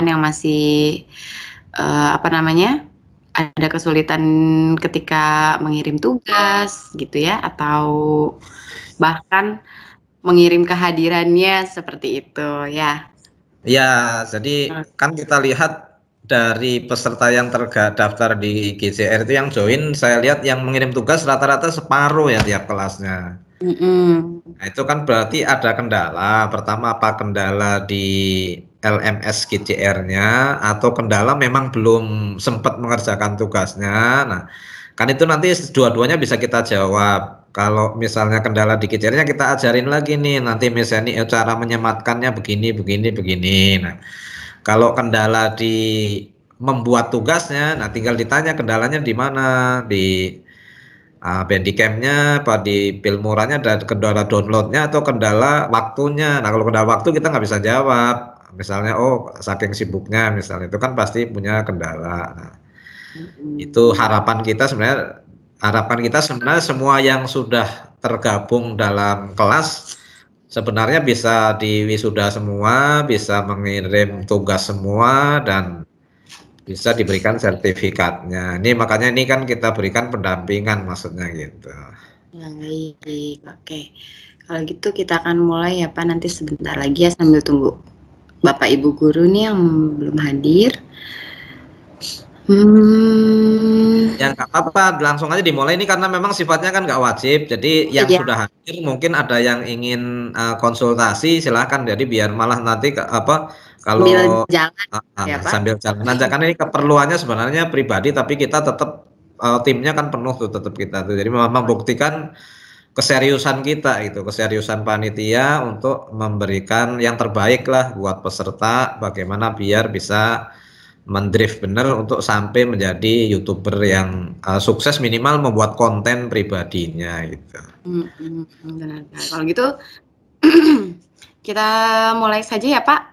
yang masih apa namanya, ada kesulitan ketika mengirim tugas gitu ya, atau bahkan mengirim kehadirannya seperti itu ya. Ya, jadi kan kita lihat dari peserta yang terdaftar di GCR itu yang join, saya lihat yang mengirim tugas rata-rata separuh ya tiap kelasnya. Nah, itu kan berarti ada kendala. Pertama, apa kendala di LMS GCR-nya atau kendala memang belum sempat mengerjakan tugasnya. Nah, kan itu nanti dua-duanya bisa kita jawab. Kalau misalnya kendala di GCR-nya kita ajarin lagi nih, nanti misalnya cara menyematkannya begini, begini, begini. Nah, kalau kendala di membuat tugasnya, nah tinggal ditanya kendalanya di mana, di Bandicamnya apa di Filmoranya ada kendala downloadnya atau kendala waktunya. Nah kalau kendala waktu kita nggak bisa jawab. Misalnya oh saking sibuknya misalnya itu kan pasti punya kendala. Nah, itu harapan kita sebenarnya semua yang sudah tergabung dalam kelas sebenarnya bisa diwisuda semua, bisa mengirim tugas semua dan bisa diberikan sertifikatnya. Ini makanya ini kan kita berikan pendampingan maksudnya gitu. Baik, oke. Kalau gitu kita akan mulai ya Pak, nanti sebentar lagi ya sambil tunggu Bapak Ibu guru nih yang belum hadir. Ya nggak apa-apa, langsung aja dimulai ini karena memang sifatnya kan nggak wajib. Jadi yang Ya, sudah hadir mungkin ada yang ingin konsultasi silahkan. Jadi biar malah nanti sambil kalau jalan ya Pak. sambil jalan aja kan ini keperluannya sebenarnya pribadi tapi kita tetap timnya kan penuh tuh tetap kita tuh. Jadi memang buktikan keseriusan kita itu, keseriusan panitia untuk memberikan yang terbaik lah buat peserta. Bagaimana biar bisa mendrift bener untuk sampai menjadi YouTuber yang sukses minimal membuat konten pribadinya gitu. Benar. Kalau gitu kita mulai saja ya Pak.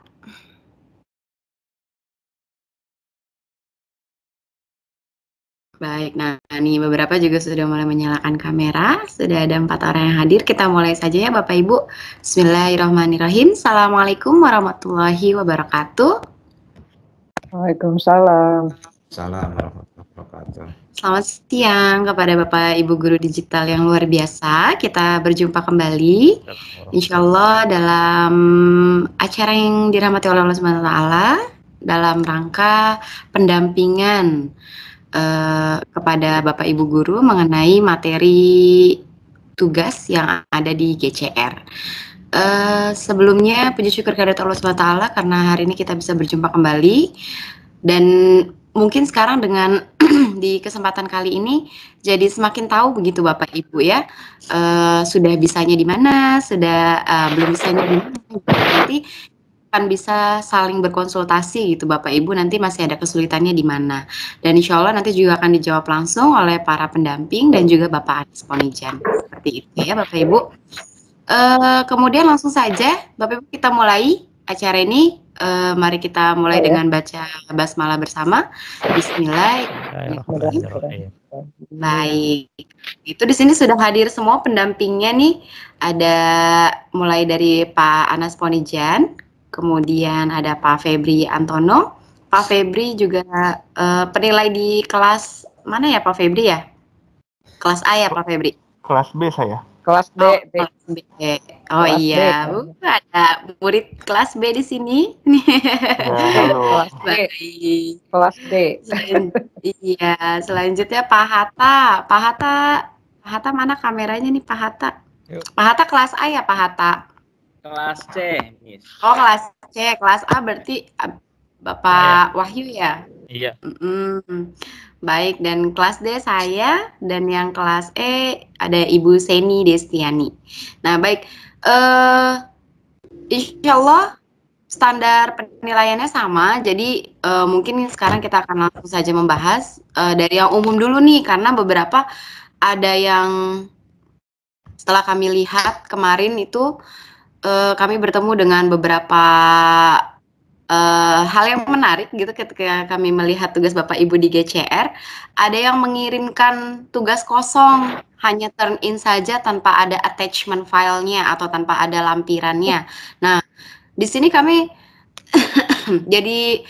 Baik, nah nih beberapa juga sudah mulai menyalakan kamera, sudah ada 4 orang yang hadir, kita mulai saja ya Bapak Ibu. Bismillahirrahmanirrahim. Assalamualaikum warahmatullahi wabarakatuh. Waalaikumsalam. Salam warahmatullahi wabarakatuh. Selamat siang kepada Bapak Ibu guru digital yang luar biasa. Kita berjumpa kembali insya Allah dalam acara yang dirahmati oleh Allah Subhanahu wa Ta'ala dalam rangka pendampingan kepada Bapak Ibu guru mengenai materi tugas yang ada di GCR. Sebelumnya puji syukur kehadirat Allah Subhanahu wa Ta'ala karena hari ini kita bisa berjumpa kembali dan mungkin sekarang dengan di kesempatan kali ini jadi semakin tahu begitu Bapak Ibu ya, sudah bisanya di mana, sudah belum bisanya di mana, nanti akan bisa saling berkonsultasi gitu Bapak Ibu, nanti masih ada kesulitannya di mana. Dan insya Allah nanti juga akan dijawab langsung oleh para pendamping dan juga Bapak Anies Ponijan. Seperti itu ya Bapak Ibu. Kemudian langsung saja Bapak Ibu kita mulai acara ini. Mari kita mulai dengan baca basmalah bersama. Bismillahirrahmanirrahim. Baik, itu di sini sudah hadir semua pendampingnya nih. Ada mulai dari Pak Anas Ponijan, kemudian ada Pak Febri Antono. Pak Febri juga penilai di kelas mana ya Pak Febri ya? Kelas A ya Pak Febri? Kelas B saya. Kelas B. Kelas B. Oh kelas iya, B. Ada murid kelas B di sini. Halo. Kelas B. Kelas D. Iya, selanjutnya Pak Hatta. Pak Hatta mana kameranya nih Pak Hatta? Pak Hatta kelas A ya Pak Hatta? Kelas C, Miss. Oh kelas C, kelas A berarti Bapak Wahyu ya? Iya. Baik, dan kelas D saya, dan yang kelas E ada Ibu Seni Destiani. Nah baik, insya Allah standar penilaiannya sama, jadi mungkin sekarang kita akan langsung saja membahas dari yang umum dulu nih, karena beberapa ada yang setelah kami lihat kemarin itu kami bertemu dengan beberapa hal yang menarik gitu ketika kami melihat tugas Bapak Ibu di GCR, ada yang mengirimkan tugas kosong, hanya turn in saja tanpa ada attachment filenya atau tanpa ada lampirannya. Nah, di sini kami Jadi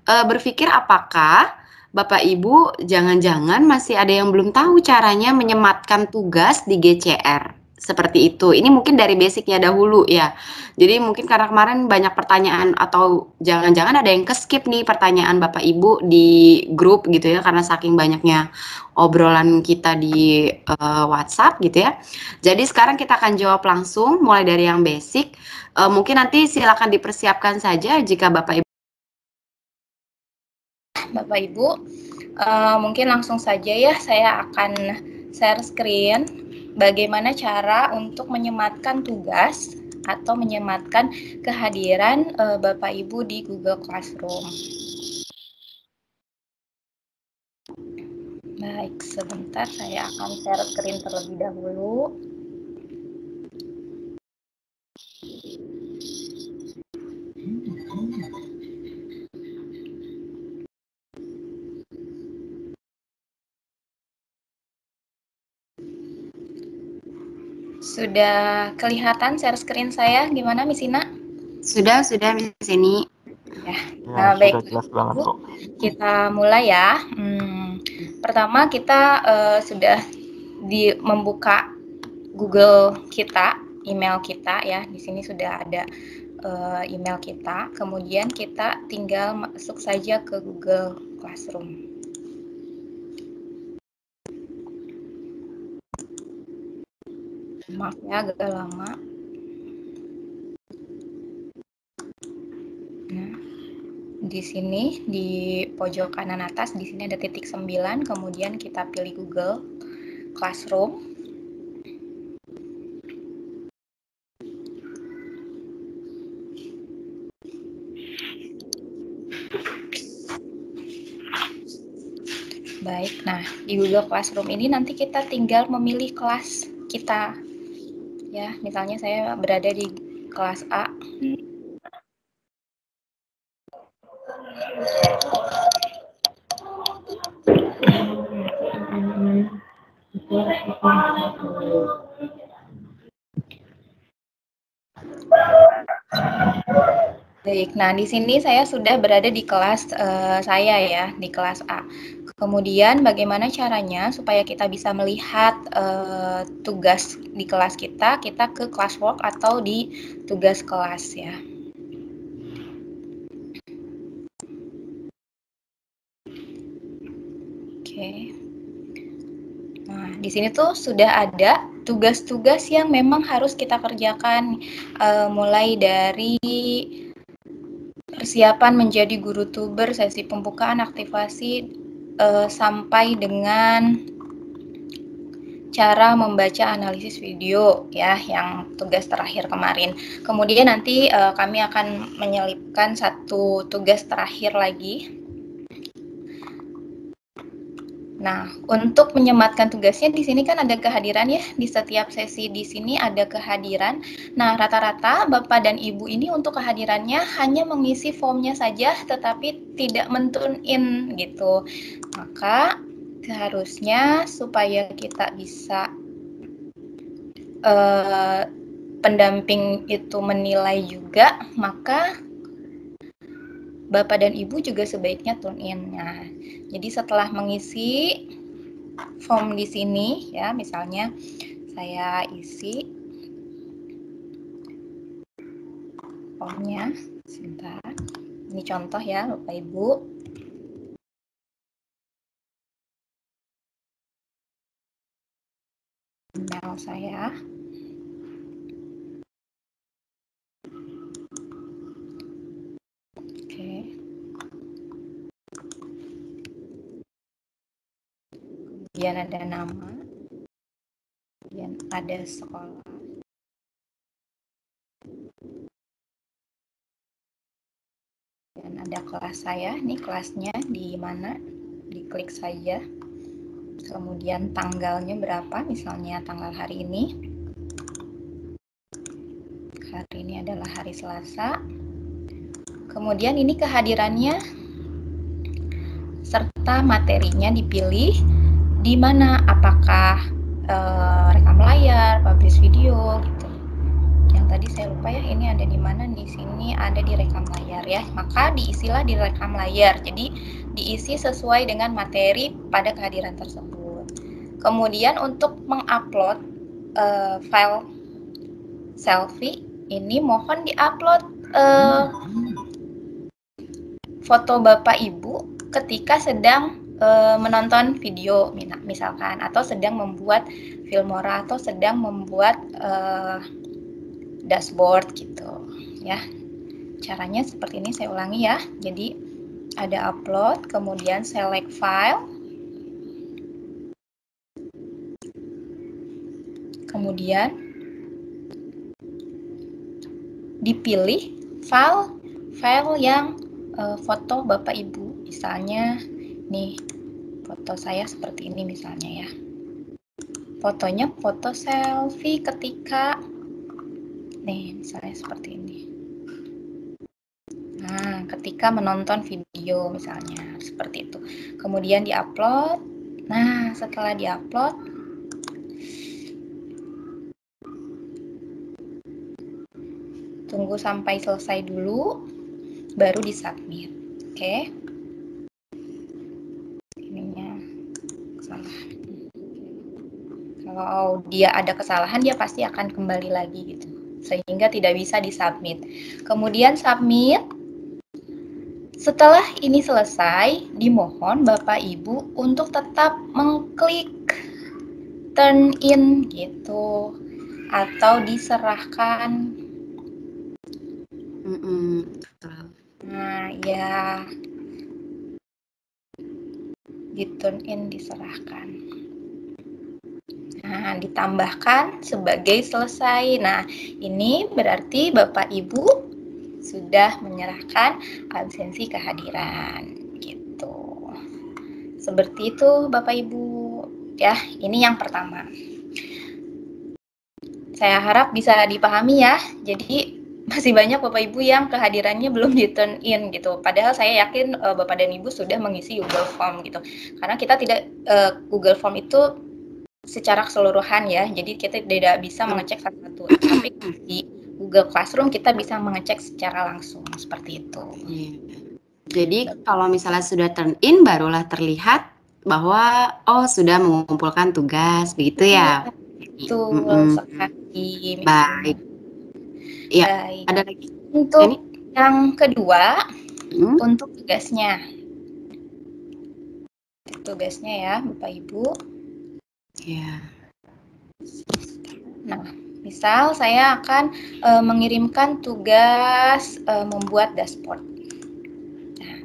berpikir apakah Bapak Ibu jangan-jangan masih ada yang belum tahu caranya menyematkan tugas di GCR, seperti itu. Ini mungkin dari basic-nya dahulu ya. Jadi mungkin karena kemarin banyak pertanyaan atau jangan-jangan ada yang ke-skip nih pertanyaan Bapak Ibu di grup gitu ya, karena saking banyaknya obrolan kita di WhatsApp gitu ya. Jadi sekarang kita akan jawab langsung mulai dari yang basic. Mungkin nanti silakan dipersiapkan saja jika Bapak Ibu mungkin langsung saja ya, saya akan share screen bagaimana cara untuk menyematkan tugas atau menyematkan kehadiran Bapak Ibu di Google Classroom. Baik, sebentar saya akan share screen terlebih dahulu. Sudah kelihatan share screen saya gimana Miss Ina? Sudah Miss Ina. Ya, Ya, baik. sudah jelas banget kok. Kita mulai ya. Pertama kita sudah membuka Google kita, email kita ya. Di sini sudah ada email kita. Kemudian kita tinggal masuk saja ke Google Classroom. Maaf ya, agak lama. Nah, di sini di pojok kanan atas di sini ada titik 9, kemudian kita pilih Google Classroom. Baik, nah di Google Classroom ini nanti kita tinggal memilih kelas kita. Ya, misalnya saya berada di kelas A. Baik, nah di sini saya sudah berada di kelas saya ya, di kelas A. Kemudian bagaimana caranya supaya kita bisa melihat tugas di kelas kita ke classwork atau di tugas kelas ya. Oke. Nah, di sini tuh sudah ada tugas-tugas yang memang harus kita kerjakan, mulai dari persiapan menjadi guru tuber, sesi pembukaan, aktivasi, sampai dengan cara membaca analisis video ya, yang tugas terakhir kemarin. Kemudian nanti kami akan menyelipkan satu tugas terakhir lagi. Nah, untuk menyematkan tugasnya di sini kan ada kehadiran ya, di setiap sesi di sini ada kehadiran. Nah, rata-rata Bapak dan Ibu ini untuk kehadirannya hanya mengisi formnya saja, tetapi tidak men-tune in gitu. Maka seharusnya supaya kita bisa pendamping itu menilai juga, maka Bapak dan Ibu juga sebaiknya tune in. Nah, jadi setelah mengisi form di sini ya, misalnya saya isi formnya, sebentar. Ini contoh ya, Bapak Ibu. Email saya. Oke. Kemudian ada nama. Kemudian ada sekolah. Dan ada kelas saya, ini kelasnya di mana, diklik saja. Kemudian tanggalnya berapa, misalnya tanggal hari ini. Hari ini adalah hari Selasa. Kemudian ini kehadirannya serta materinya dipilih di mana, apakah rekam layar, publish video gitu. Yang tadi tadi saya lupa ya, ini ada di mana? Di sini ada di rekam layar ya. Maka diisilah di rekam layar. Jadi diisi sesuai dengan materi pada kehadiran tersebut. Kemudian untuk mengupload file selfie ini mohon diupload foto Bapak Ibu ketika sedang menonton video misalkan, atau sedang membuat Filmora, atau sedang membuat dashboard gitu ya. Caranya seperti ini, saya ulangi ya. Jadi ada upload, kemudian select file, kemudian dipilih file yang foto Bapak Ibu. Misalnya nih foto saya seperti ini misalnya ya. Fotonya foto selfie ketika nih misalnya seperti ini. Nah, ketika menonton video misalnya seperti itu. Kemudian diupload. Nah, setelah diupload, tunggu sampai selesai dulu, baru disubmit. Oke. Ininya salah. Kalau dia ada kesalahan, dia pasti akan kembali lagi gitu, sehingga tidak bisa disubmit. Kemudian submit. Setelah ini selesai, dimohon Bapak Ibu untuk tetap mengklik turn in gitu, atau diserahkan. Nah, ya, di turn in, diserahkan. Nah, ditambahkan sebagai selesai. Nah, ini berarti Bapak Ibu sudah menyerahkan absensi kehadiran gitu. Seperti itu Bapak Ibu ya. Ini yang pertama. Saya harap bisa dipahami ya. Jadi masih banyak Bapak Ibu yang kehadirannya belum di turn in gitu. Padahal saya yakin Bapak dan Ibu sudah mengisi Google Form gitu. Karena kita tidak Google Form itu secara keseluruhan ya. Jadi kita tidak bisa mengecek satu-satu. Tapi di Google Classroom kita bisa mengecek secara langsung seperti itu. Jadi kalau misalnya sudah turn in, barulah terlihat bahwa sudah mengumpulkan tugas, begitu ya? Betul sekali. Baik. Ya. Baik. Ada lagi? Untuk yang kedua, untuk tugasnya. Tugasnya ya, Bapak Ibu. Ya. Nah, misal saya akan mengirimkan tugas membuat dashboard. Nah,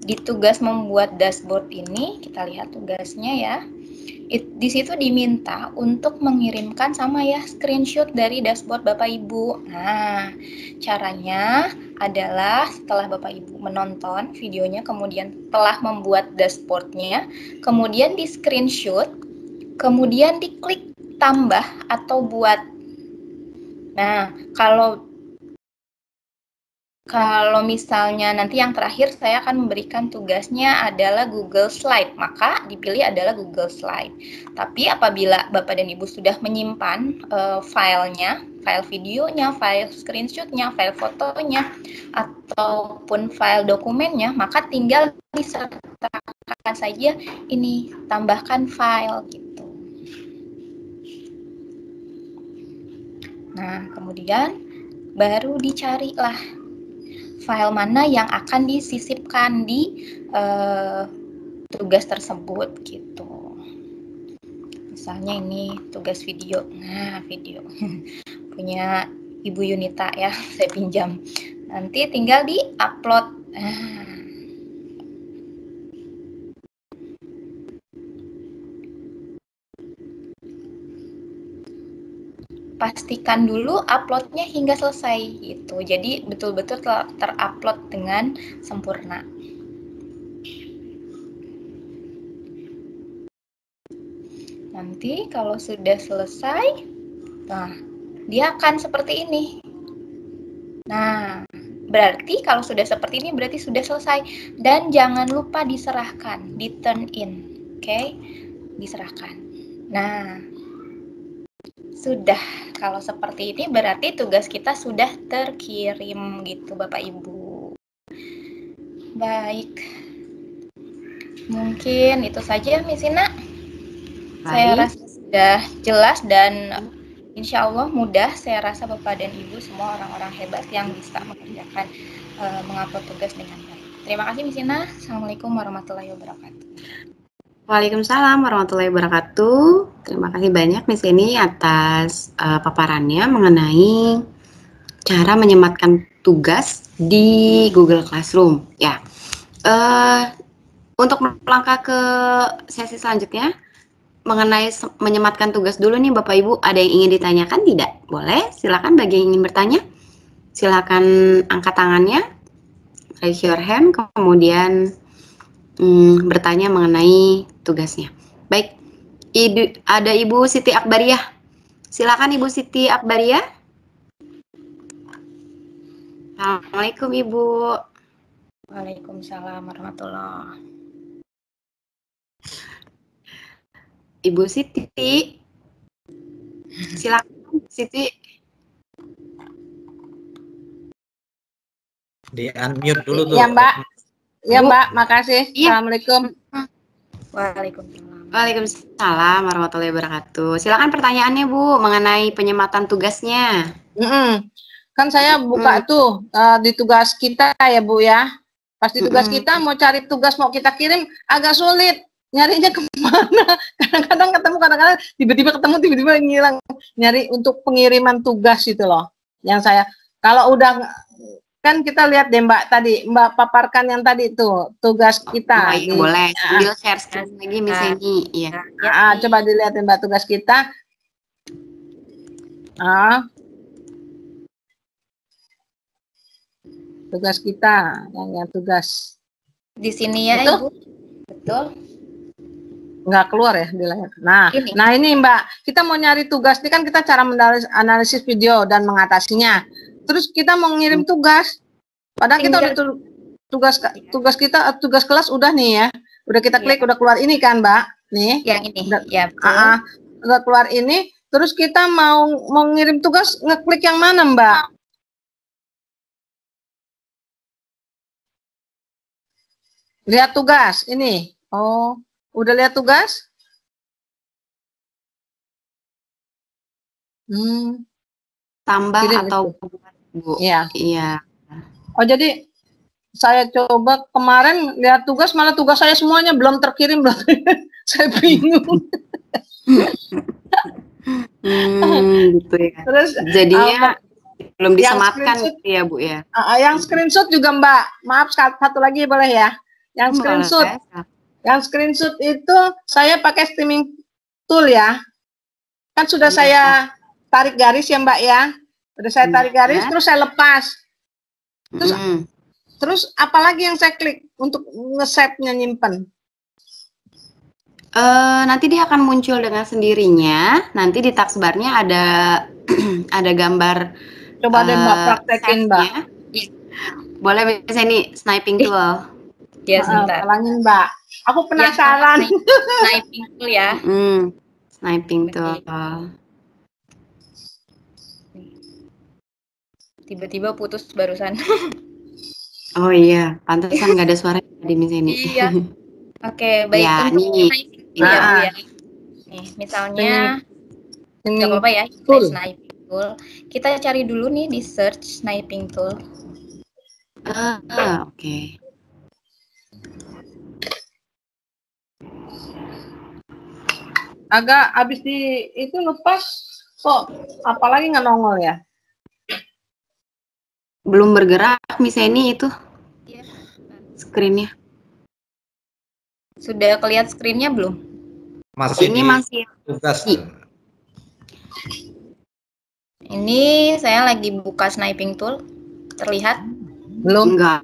di tugas membuat dashboard ini kita lihat tugasnya ya. Di situ diminta untuk mengirimkan sama ya screenshot dari dashboard Bapak Ibu. Nah, caranya adalah setelah Bapak Ibu menonton videonya, kemudian telah membuat dashboardnya, kemudian di screenshot, kemudian diklik tambah atau buat. Nah, kalau misalnya nanti yang terakhir saya akan memberikan tugasnya adalah Google Slide, maka dipilih adalah Google Slide. Tapi apabila Bapak dan Ibu sudah menyimpan filenya, file videonya, file screenshotnya, file fotonya, ataupun file dokumennya, maka tinggal disertakan saja ini, tambahkan file gitu. Nah, kemudian baru dicarilah file mana yang akan disisipkan di tugas tersebut gitu. Misalnya ini tugas video. Nah, video punya Ibu Yunita ya, saya pinjam. Nanti tinggal di-upload. Pastikan dulu uploadnya hingga selesai gitu. Jadi betul-betul terupload dengan sempurna. Nanti kalau sudah selesai, nah dia akan seperti ini. Nah, berarti kalau sudah seperti ini berarti sudah selesai. Dan jangan lupa diserahkan, di turn in, oke? Diserahkan. Nah, Sudah. Kalau seperti ini berarti tugas kita sudah terkirim gitu Bapak Ibu. Baik. Mungkin itu saja Miss Ina. Saya rasa sudah jelas dan insya Allah mudah. Saya rasa Bapak dan Ibu semua orang-orang hebat yang bisa mengerjakan mengupload tugas dengan baik. Terima kasih Miss Ina. Assalamualaikum warahmatullahi wabarakatuh. Waalaikumsalam warahmatullahi wabarakatuh. Terima kasih banyak Miss Eni atas paparannya mengenai cara menyematkan tugas di Google Classroom. Ya, untuk melangkah ke sesi selanjutnya mengenai menyematkan tugas dulu nih Bapak Ibu, ada yang ingin ditanyakan tidak? Boleh, silakan bagi yang ingin bertanya. Silakan angkat tangannya, raise your hand, kemudian bertanya mengenai tugasnya. Baik, ada Ibu Siti Akbariah. Silakan Ibu Siti Akbariah. Assalamualaikum Ibu. Waalaikumsalam warahmatullahi. Ibu Siti. Silakan Siti. Di unmute dulu tuh. Ya Mbak. Ya Bu. Mbak, makasih. Iya. Assalamualaikum. Waalaikumsalam. Waalaikumsalam warahmatullahi wabarakatuh. Silakan pertanyaannya Bu mengenai penyematan tugasnya. Kan saya buka tuh di tugas kita ya Bu ya. Pas di tugas kita mau cari tugas mau kita kirim agak sulit. Nyarinya kemana? Kadang-kadang ketemu, kadang-kadang tiba-tiba ketemu, tiba-tiba ngilang. Nyari untuk pengiriman tugas itu loh. Yang saya, kalau udah kan kita lihat deh Mbak tadi, Mbak paparkan yang tadi tuh tugas kita. Oh iya, boleh. Sambil share screen lagi Miss Eni. Iya. Coba dilihat Mbak tugas kita. Tugas kita, yang tugas. Di sini ya Betul? Ibu. Betul. Nggak keluar ya di layar. Nah ini Mbak, kita mau nyari tugas. Ini kan kita cara analisis video dan mengatasinya. Terus kita mau ngirim tugas. Padahal kita udah tugas kelas udah nih ya. Udah kita klik, udah keluar ini kan Mbak. Nih. Yang ini. Ya, udah keluar ini. Terus kita mau ngirim tugas, ngeklik yang mana Mbak? Lihat tugas ini. Oh, udah lihat tugas? Tambah Kirim atau itu. Bu? Iya. Iya. Oh, jadi saya coba kemarin lihat tugas, malah tugas saya semuanya belum terkirim. Saya bingung. Gitu ya. Terus jadinya belum disematkan gitu ya Bu ya. Yang screenshot juga Mbak. Maaf satu lagi boleh ya. Yang screenshot. Yang screenshot itu saya pakai streaming tool ya. Kan sudah saya tarik garis ya Mbak ya. Udah saya tarik garis terus saya lepas. Terus apalagi yang saya klik untuk nge-save-nya nyimpen? Nanti dia akan muncul dengan sendirinya. Nanti di taskbarnya ada ada gambar. Coba deh Mbak praktekin Mbak. Boleh bisa ini sniping tool. Ya sebentar. Talangin Mbak. Aku penasaran. Sniping tool ya. Sniping tool. Tiba-tiba putus barusan. Oh iya, pantesan nggak ada suara di sini. Iya. Oke, baik. Ya, untuk nih. ya. Nih, misalnya nggak apa-apa ya, sniping tool. Kita cari dulu nih di search sniping tool. Oke. Agak habis itu lepas kok apalagi nggak nongol ya? Belum bergerak Miss Eni itu. Iya. Screen-nya. Sudah kelihatan screen-nya belum? Masih tugas. Ini saya lagi buka sniping tool. Terlihat? Belum. Enggak.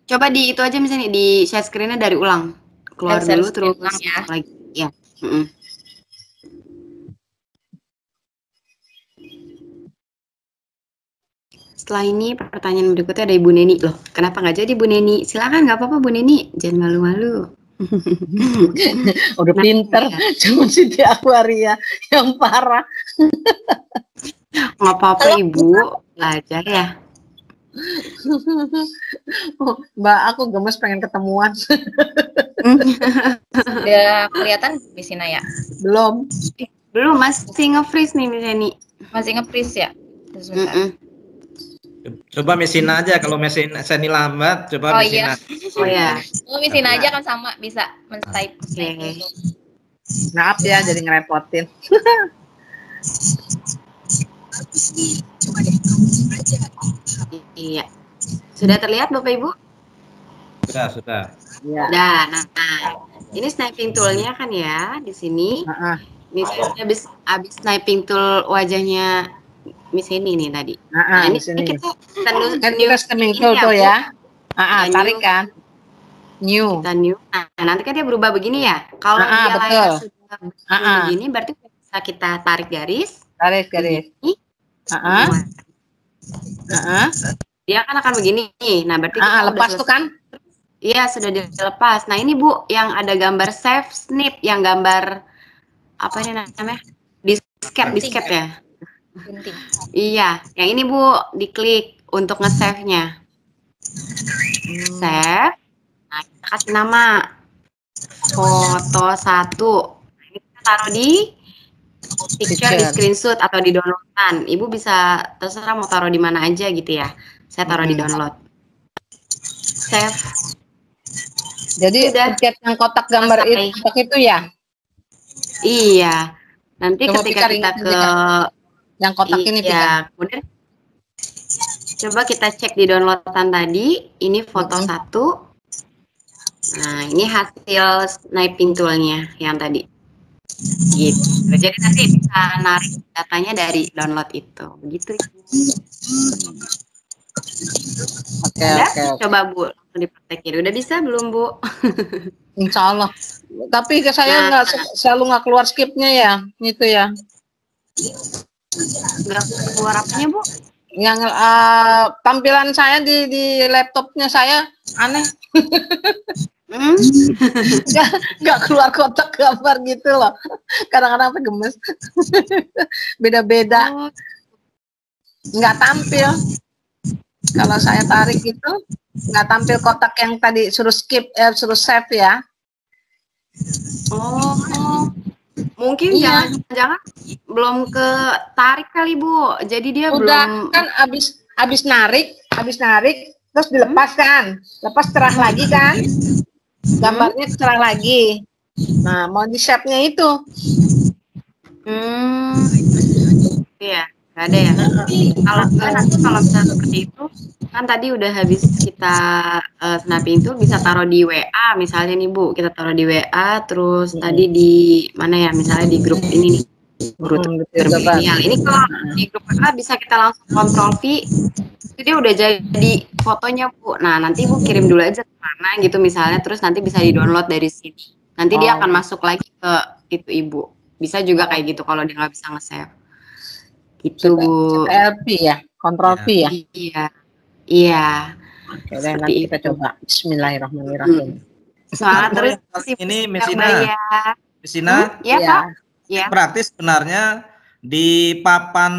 Coba di itu aja misalnya di share screen-nya dari ulang. Keluar dulu terus ya. lagi. Ya. Setelah ini pertanyaan berikutnya ada Ibu Neni. Loh, kenapa nggak jadi Bu Neni? Silakan, nggak apa-apa Bu Neni. Jangan malu-malu. Udah pinter, cuma Siti Aquaria yang parah. Nggak apa-apa Ibu, belajar ya. Mbak, aku gemes pengen ketemuan. Udah kelihatan Miss Ina ya? Belum. Belum, masih nge-freeze nih Miss Eni. Masih nge-freeze ya? Sebentar. Coba mesin aja, kalau mesin seni lambat, coba Oh mesin iya. aja. Oh ya. Oh, Miss Ina aja kan sama bisa men-type. Oke. Maaf ya, jadi ngerepotin. Iya. Sudah terlihat Bapak Ibu? Sudah. Ya. Nah, ini sniping toolnya kan ya di sini. Misalnya habis sniping tool wajahnya Miss Eni nih tadi. Nah, ini di sini. kita Kan kita sniping tool tuh ya. Tarik kan. New. Kita new. Nah, nanti kan dia berubah begini ya. Kalau dia betul. layar sudah begini, berarti bisa kita tarik garis. Tarik garis. Ini. Dia kan akan begini. Nah, berarti kita lepas udah tuh kan? Iya, sudah dilepas. Nah, ini Bu, yang ada gambar save snip, yang gambar apa ini namanya? Disket ya. Gunting. Iya, yang ini Bu, diklik untuk nge-save-nya. Save. Nah, kita kasih nama foto 1. Nah, ini kita taruh di picture, di screenshot atau di downloadan. Ibu bisa terserah mau taruh di mana aja gitu ya. Saya taruh di download. Save. Jadi pencet yang kotak gambar itu ya? Iya. Nanti Coba ketika kita ke yang kotak ini ya, kemudian coba kita cek di downloadan tadi. Ini foto 1. Nah, ini hasil sniping toolnya yang tadi. Gitu. Jadi nanti bisa narik datanya dari download itu. Begitu. Oke. Coba Bu, langsung dipraktekin. Udah bisa belum Bu? Insya Allah. Tapi saya selalu nggak keluar skipnya ya, itu ya. Nggak keluar apanya Bu? Yang tampilan saya di laptopnya saya aneh. Nggak keluar kotak gambar gitu loh. Kadang-kadang apa gemes. Beda-beda. Nggak tampil. Kalau saya tarik itu nggak tampil kotak yang tadi suruh skip, suruh save ya. Oh, mungkin jangan-jangan belum ketarik kali Bu. Jadi dia udah belum kan habis narik terus dilepaskan. Lepas cerah lagi kan? Gambarnya cerah lagi. Nah, mau di save-nya itu. Iya, nggak ada ya. Kalau enggak nanti kalau misalnya seperti itu, kan tadi udah habis kita snapping itu bisa taruh di WA misalnya nih Bu, kita taruh di WA, terus tadi di mana ya, misalnya di grup ini nih, grup milenial. Ini kalau di grup WA bisa kita langsung kontrol V, itu dia udah jadi fotonya Bu. Nah nanti Bu kirim dulu aja ke mana gitu misalnya, terus nanti bisa di download dari sini. Nanti dia akan masuk lagi ke itu Ibu. Bisa juga kayak gitu kalau dia nggak bisa nge-save. Gitu Bu. CTRL-P ya, Ctrl P ya. Iya. Oke, nanti kita coba. Bismillahirrahmanirrahim. Semangat terus. Ini Mesina. Ya Pak. Ya. Praktis sebenarnya di papan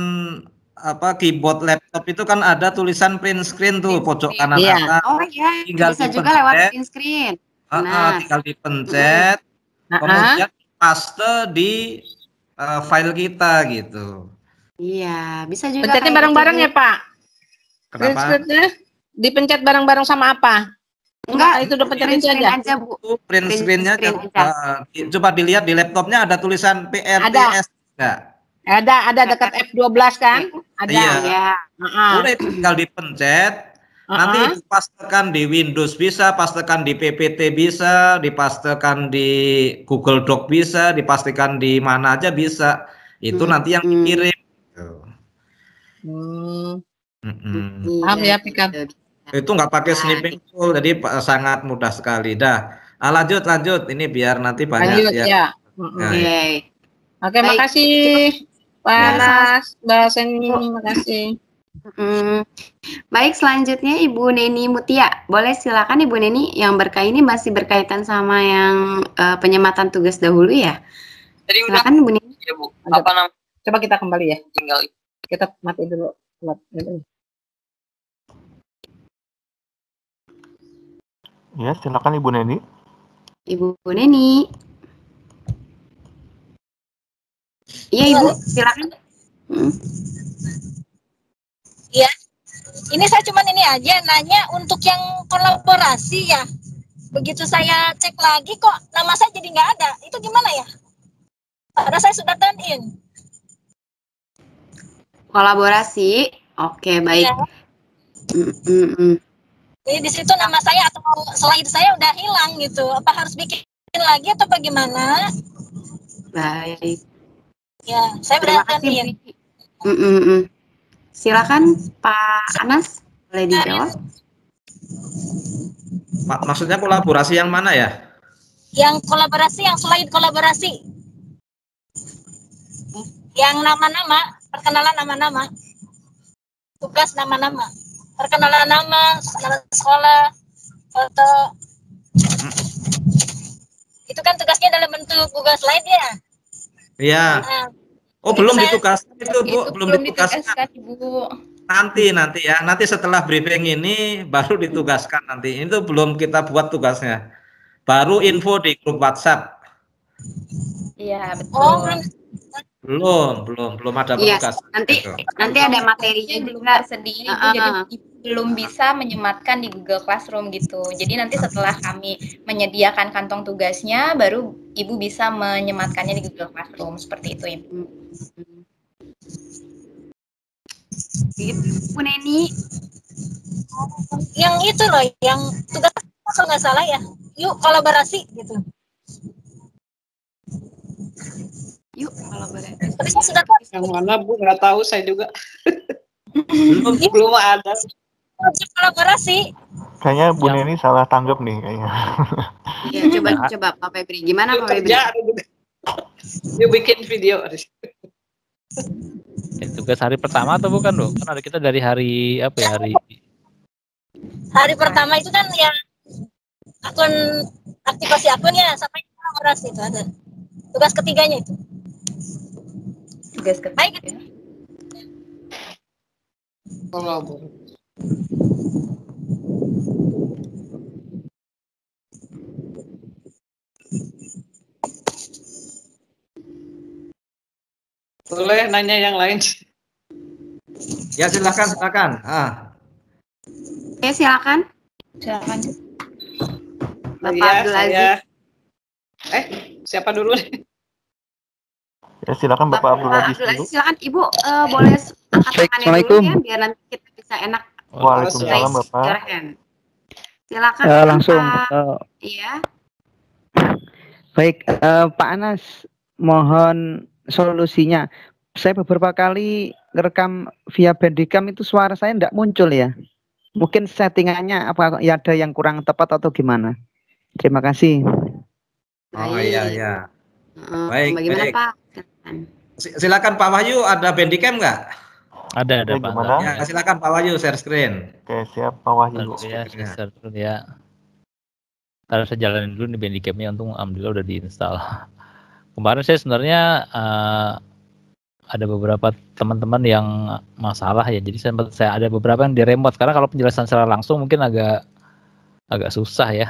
keyboard laptop itu kan ada tulisan print screen tuh pojok kanan atas. Oh iya. Tinggal bisa juga lewat print screen. Tinggal dipencet. Kemudian paste di file kita gitu. Iya, bisa juga. Pencetnya bareng-bareng ya Pak? Kenapa? Dipencet bareng-bareng sama apa? Enggak, itu udah pencet aja Bu. Print screen-nya coba dilihat di laptopnya ada tulisan PRTS enggak? Ada dekat F12 kan? Ada. Iya. Udah tinggal dipencet. Nanti pastekan di Windows bisa, pastekan di PPT bisa, dipastekan di Google Doc bisa, dipastikan di mana aja bisa. Itu nanti yang dikirim. Paham ya, Pikar? Itu nggak pakai snipping tool, jadi sangat mudah sekali. Lanjut. Ini biar nanti banyak ya. Oke, makasih Pak Nas, Mbak Seni, makasih. Baik, selanjutnya Ibu Neni Mutia. Boleh silakan Ibu Neni, yang ini masih berkaitan sama yang penyematan tugas dahulu ya? Jadi Silakan Ibu Neni. ya Bu. Apa namanya? Coba kita kembali ya. Tinggal Kita mati dulu. Ya, silakan Ibu Neni. Ibu Neni. Iya Ibu, silakan. Iya. Ini saya cuman ini aja nanya untuk yang kolaborasi ya. Begitu saya cek lagi kok nama saya jadi nggak ada. Itu gimana ya? Padahal saya sudah turn in. Kolaborasi, oke baik. Ya. Jadi di situ nama saya atau slide saya udah hilang gitu. Apa harus bikin lagi atau bagaimana? Baik. Ya, saya Terima udah turn kasih. in. Silakan Pak Anas, boleh dijawab. Maksudnya kolaborasi yang mana ya? Yang kolaborasi, yang slide kolaborasi. Yang nama-nama, perkenalan nama-nama. Tugas nama-nama. Perkenalan nama, sekolah, foto. Itu kan tugasnya dalam bentuk Google Slide ya? Iya. Nah, Oh, belum ditugaskan itu, Bu. Belum ditugaskan. Ibu. Nanti ya. Nanti setelah briefing ini baru ditugaskan nanti. Itu belum kita buat tugasnya. Baru info di grup WhatsApp. Iya, betul. oh, Belum ada Iya, tugas. nanti ada materinya belum juga. tersedia Ibu, jadi Ibu belum bisa menyematkan di Google Classroom gitu. Jadi nanti setelah kami menyediakan kantong tugasnya, baru Ibu bisa menyematkannya di Google Classroom. Seperti itu, Ibu. Gitu, Bu Neni. yang itu loh, yang tugas kalau nggak salah ya. Yuk kolaborasi gitu. Yuk kolaborasi. Tapi saya sudah tahu. Yang mana Bu? Nggak tahu saya juga. Belum. Belum ada. Kolaborasi. Kayaknya Bu Neni salah tanggap nih kayaknya. Iya, coba Pak Febri. Gimana Pak Febri? Kerja ada juga. Yuk bikin video. Tugas hari pertama atau bukan dong? Kan ada kita dari hari apa ya, Hari pertama itu kan yang akun aktivasi akunnya sampai kolaborasi itu ada. Tugas ketiganya itu. Tugas ketiga. Boleh nanya yang lain? Ya silakan. Oke, silakan. Silakan. Bapak Abdul Aziz. Siapa dulu nih? Ya, silakan Bapak Abdul Aziz dulu. Silakan Ibu, boleh angkat tangannya dulu ya, biar nanti kita bisa enak. Waalaikumsalam Bapak. Silakan. Langsung. Iya. Baik, Pak Anas, mohon solusinya. Saya beberapa kali ngerekam via Bandicam itu suara saya tidak muncul ya. Mungkin settingannya apa ya, ada yang kurang tepat atau gimana? Terima kasih. Oh iya. Baik. Bagaimana Pak? Silakan Pak Wahyu, ada Bandicam nggak? Ada Pak. Ya, silakan Pak Wahyu share screen. Oke, siap Pak Wahyu. Ya, share screen ya. Ntar saya jalanin dulu nih Bandicamnya, untung alhamdulillah udah diinstal. Kemarin saya sebenarnya ada beberapa teman-teman yang masalah ya, jadi saya ada beberapa yang di remote karena kalau penjelasan secara langsung mungkin agak susah ya.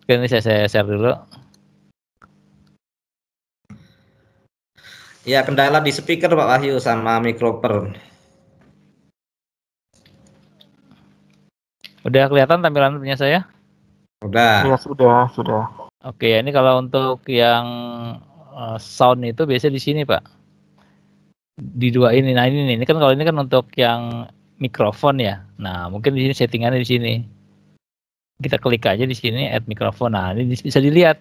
Oke, ini saya share dulu. Ya, kendala di speaker Pak Wahyu sama mikrofon. Udah kelihatan tampilan punya saya? Udah. Ya, sudah. Oke, ini kalau untuk yang sound itu biasanya di sini Pak. Di dua ini. Nah ini kan kalau ini kan untuk yang mikrofon ya. Nah mungkin di sini settingannya di sini. Kita klik aja di sini add mikrofon. Nah ini bisa dilihat.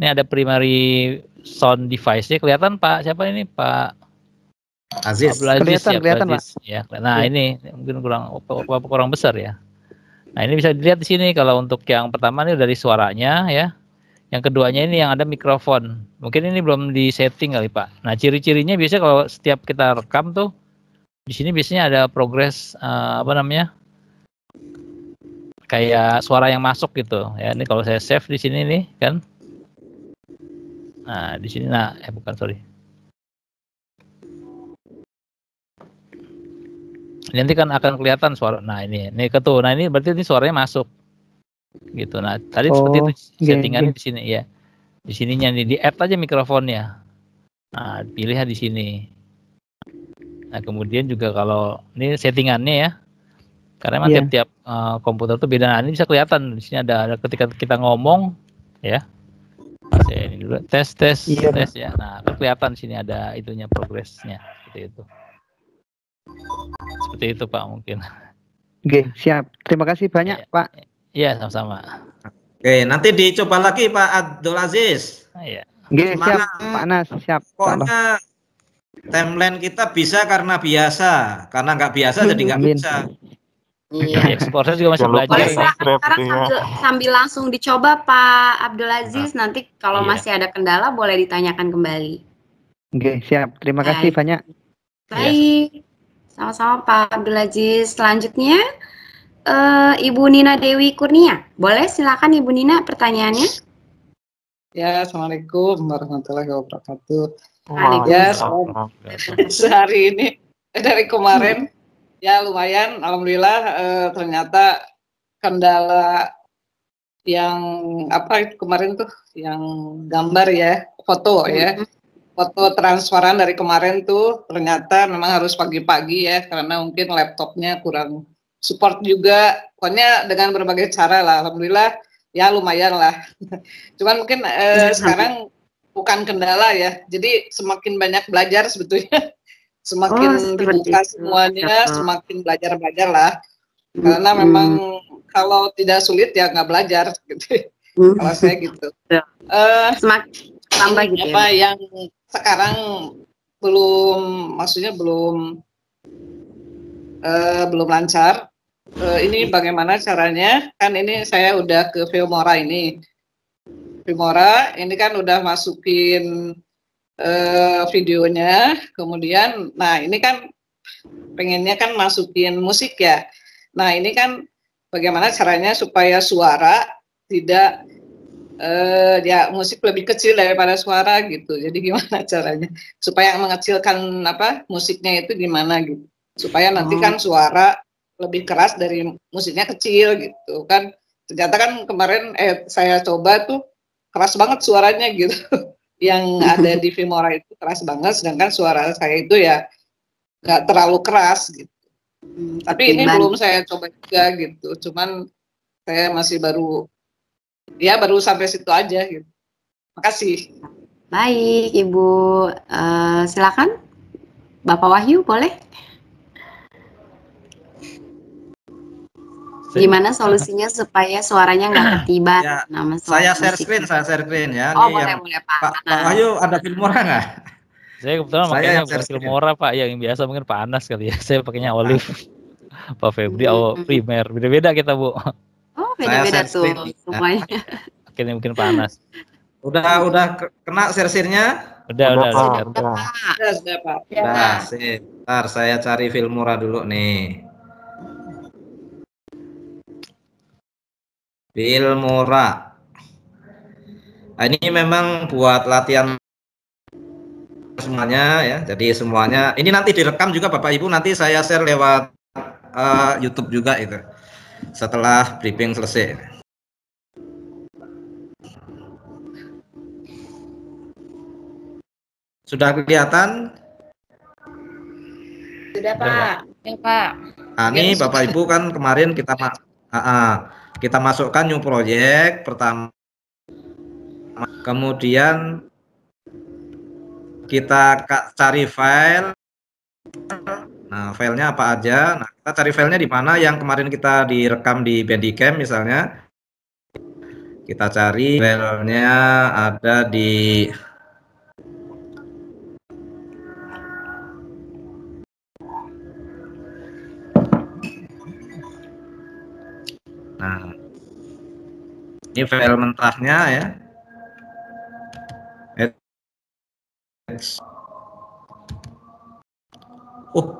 Ini ada primary sound device-nya kelihatan Pak. Siapa ini Pak Aziz. Kelihatan Pak. Ya. Nah ini mungkin kurang besar ya. Nah ini bisa dilihat di sini kalau untuk yang pertama ini dari suaranya ya. Yang keduanya ini yang ada mikrofon. Mungkin ini belum di setting kali Pak. Nah ciri-cirinya biasanya kalau setiap kita rekam tuh Di sini biasanya ada progres apa namanya? Kayak suara yang masuk gitu ya. Ini kalau saya save di sini nih kan. Nah, di sini bukan, sorry. Nanti kan akan kelihatan suara. Nah, ini ketu. Nah, ini berarti ini suaranya masuk. Gitu. Nah, tadi seperti itu settingannya di sini ya. Di sininya nih di add aja mikrofonnya. Nah, pilihnya di sini. Nah, kemudian juga kalau ini settingannya ya. Karena memang tiap-tiap komputer tuh beda. Nah, ini bisa kelihatan di sini ada ketika kita ngomong ya. Saya ini dulu tes ya. Nah, kan kelihatan di sini ada itunya progresnya seperti itu. Seperti itu Pak mungkin. Oke, siap. Terima kasih banyak Pak. Iya, sama-sama. Oke, nanti dicoba lagi Pak Abdul Aziz. Iya. Oke, siap Pak Anas, siap. Pokoknya timeline kita bisa karena biasa, karena nggak biasa jadi nggak bisa. Iya. Ekspornya juga masih belajar. Sekarang sambil langsung dicoba Pak Abdul Aziz. Nanti kalau masih ada kendala boleh ditanyakan kembali. Oke, siap. Terima kasih banyak. Baik. Sama-sama Pak Abdul Aziz. Selanjutnya Ibu Nina Dewi Kurnia. Boleh silakan Ibu Nina pertanyaannya. Ya, Assalamualaikum warahmatullahi wabarakatuh. Ya, sehari ini dari kemarin ya lumayan, alhamdulillah ternyata kendala yang apa itu kemarin tuh yang gambar ya, foto ya. Foto transparan dari kemarin tuh ternyata memang harus pagi-pagi ya karena mungkin laptopnya kurang support juga. Pokoknya dengan berbagai cara lah, alhamdulillah ya lumayan lah. Cuman mungkin sekarang bukan kendala ya. Jadi semakin banyak belajar sebetulnya. Semakin dibuka semuanya, semakin belajar lah. Karena memang kalau tidak sulit ya nggak belajar gitu. Kalau saya gitu. Semakin tambah gitu apa yang sekarang belum, maksudnya belum lancar. Ini bagaimana caranya? Kan ini saya udah ke Filmora ini. Filmora ini kan udah masukin videonya, kemudian, nah ini kan pengennya kan masukin musik ya. Nah ini kan bagaimana caranya supaya suara tidak ya musik lebih kecil daripada suara gitu. Jadi gimana caranya supaya mengecilkan apa musiknya itu gimana gitu. Supaya nanti kan suara lebih keras dari musiknya kecil gitu kan. Ternyata kan kemarin saya coba tuh keras banget suaranya gitu. Yang ada di Filmora itu keras banget, sedangkan suara saya itu ya nggak terlalu keras gitu. Tapi ini belum saya coba juga gitu. Cuman saya masih baru sampai situ aja gitu. Makasih. Baik, Ibu. Silakan, Bapak Wahyu, boleh? Gimana solusinya supaya suaranya nggak ketiban? Ya, nama saya share screen ya. Oh, ini boleh Pak. Pak Wahyu ada Filmora nggak? Saya kebetulan makanya bukan Filmora Pak, yang biasa mungkin Pak Anas kali ya. Saya pakainya Olive. Pak Febri Primer. Beda-beda kita Bu. Oh, beda-beda tuh semuanya. Akhirnya mungkin Pak Anas. Udah kena share-nya? Udah Pak. Nah, sebentar saya cari Filmora dulu nih. Filmora. Nah, ini memang buat latihan semuanya ya. Jadi semuanya ini nanti direkam juga Bapak Ibu, nanti saya share lewat YouTube juga itu. Setelah briefing selesai. Sudah kelihatan? Sudah Pak. Ya Pak. Nah, ini Bapak Ibu kan kemarin kita masukkan new project pertama, kemudian kita cari file. Nah, filenya apa aja? Nah, kita cari filenya di mana yang kemarin kita direkam di Bandicam misalnya. Kita cari filenya ada di Nah, ini file mentahnya ya. Oh,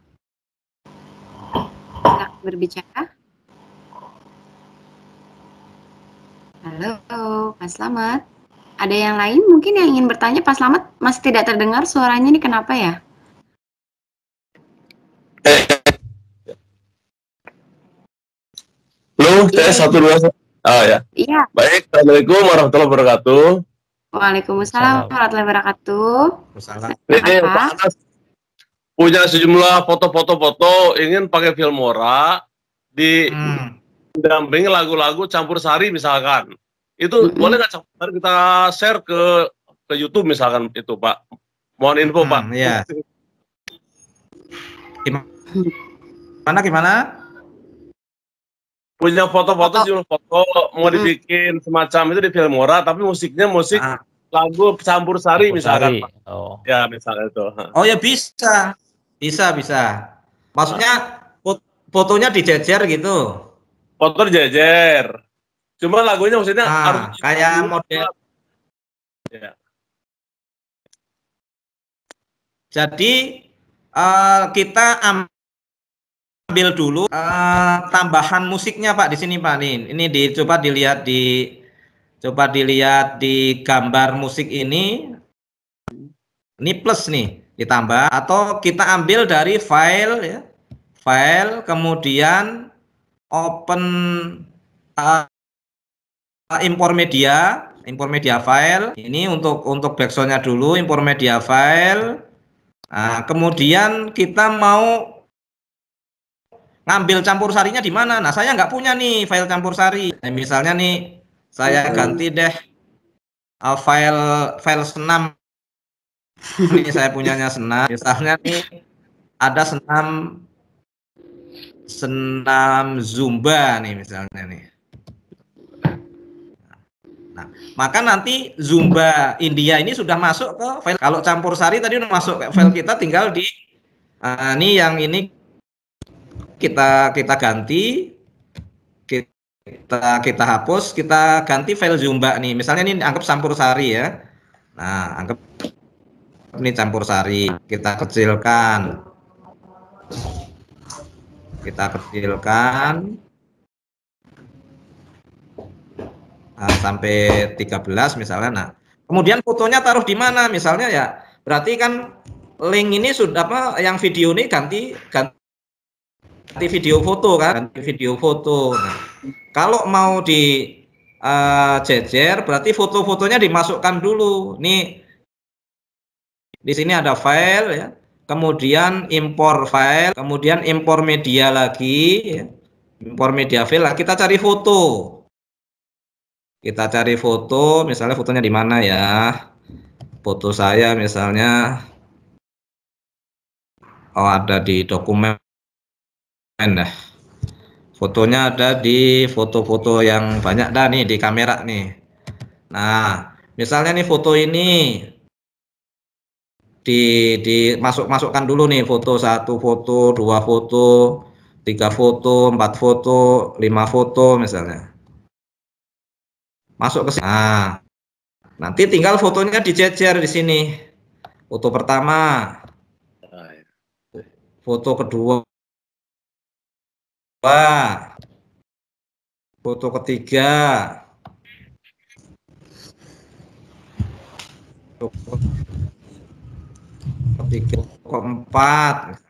berbicara. Halo, Pak Slamet. Ada yang lain mungkin yang ingin bertanya? Pak Slamet masih tidak terdengar suaranya, ini kenapa ya? Halo, tes 1 2 ya. Iya. Baik, Assalamualaikum warahmatullahi wabarakatuh. Waalaikumsalam warahmatullahi wabarakatuh. Ini Pak Anas punya sejumlah foto-foto ingin pakai Filmora didampingi lagu-lagu campur sari misalkan. Itu boleh nggak campur sari kita share ke YouTube misalkan itu Pak? Mohon info Pak. Iya. Gimana? Punya foto-foto sejumlah foto mau dibikin semacam itu di Filmora tapi musiknya musik lagu campur sari misalkan Pak. Oh. Ya misalnya itu. Oh ya bisa. Maksudnya fotonya dijejer gitu. Foto dijejer. Cuma lagunya maksudnya harus kayak model. Ya. Jadi kita ambil dulu tambahan musiknya Pak di sini Pak nih. Ini coba dilihat di gambar musik ini. Ini plus nih ditambah atau kita ambil dari file ya. File kemudian open import media file. Ini untuk backsoundnya dulu, import media file. Nah, kemudian kita mau ngambil campur sarinya di mana? Nah, saya nggak punya nih file campur sari. Nah, misalnya nih, saya ganti deh file senam. Ini saya punyanya senam. Misalnya nih, ada senam Zumba nih misalnya nih. Nah, maka nanti Zumba India ini sudah masuk ke file. Kalau campur sari tadi udah masuk ke file kita, tinggal di ini yang ini kita ganti, kita hapus, kita ganti file Zumba nih. Misalnya ini anggap campur sari ya. Nah, anggap ini campur sari, kita kecilkan. Sampai 13 misalnya. Nah, kemudian fotonya taruh di mana misalnya ya. Berarti kan link ini sudah yang video ini ganti video foto kan, Nah, kalau mau di jejer berarti foto-fotonya dimasukkan dulu. Nih di sini ada file ya. Kemudian import file, kemudian import media lagi ya. Import media file, kita cari foto. Misalnya fotonya di mana ya? Foto saya misalnya ada di dokumen dah. Fotonya ada di foto-foto yang banyak dah nih di kamera nih. Nah, misalnya nih foto ini masukkan dulu nih foto 1 foto, 2 foto, 3 foto, 4 foto, 5 foto misalnya. Masuk ke sini. Nah, nanti tinggal fotonya dijejer di sini. Foto pertama, foto kedua, foto ketiga, keempat.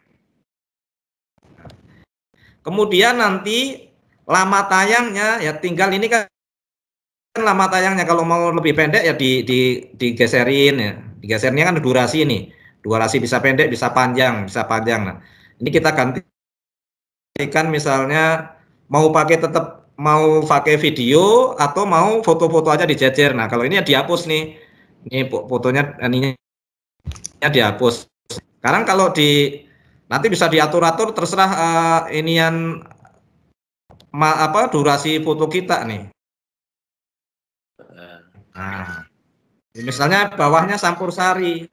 Kemudian nanti lama tayangnya ya tinggal ini kan lama tayangnya kalau mau lebih pendek ya digeserin ya. Digesernya kan durasi ini. Durasi bisa pendek, bisa panjang. Nah, ini kita gantikan misalnya mau pakai video atau mau foto-foto aja dijejer. Nah, kalau ini ya dihapus nih. Ini fotonya ininya dihapus. Sekarang kalau nanti bisa diatur-atur terserah inian durasi foto kita nih. Nah, misalnya bawahnya campur sari.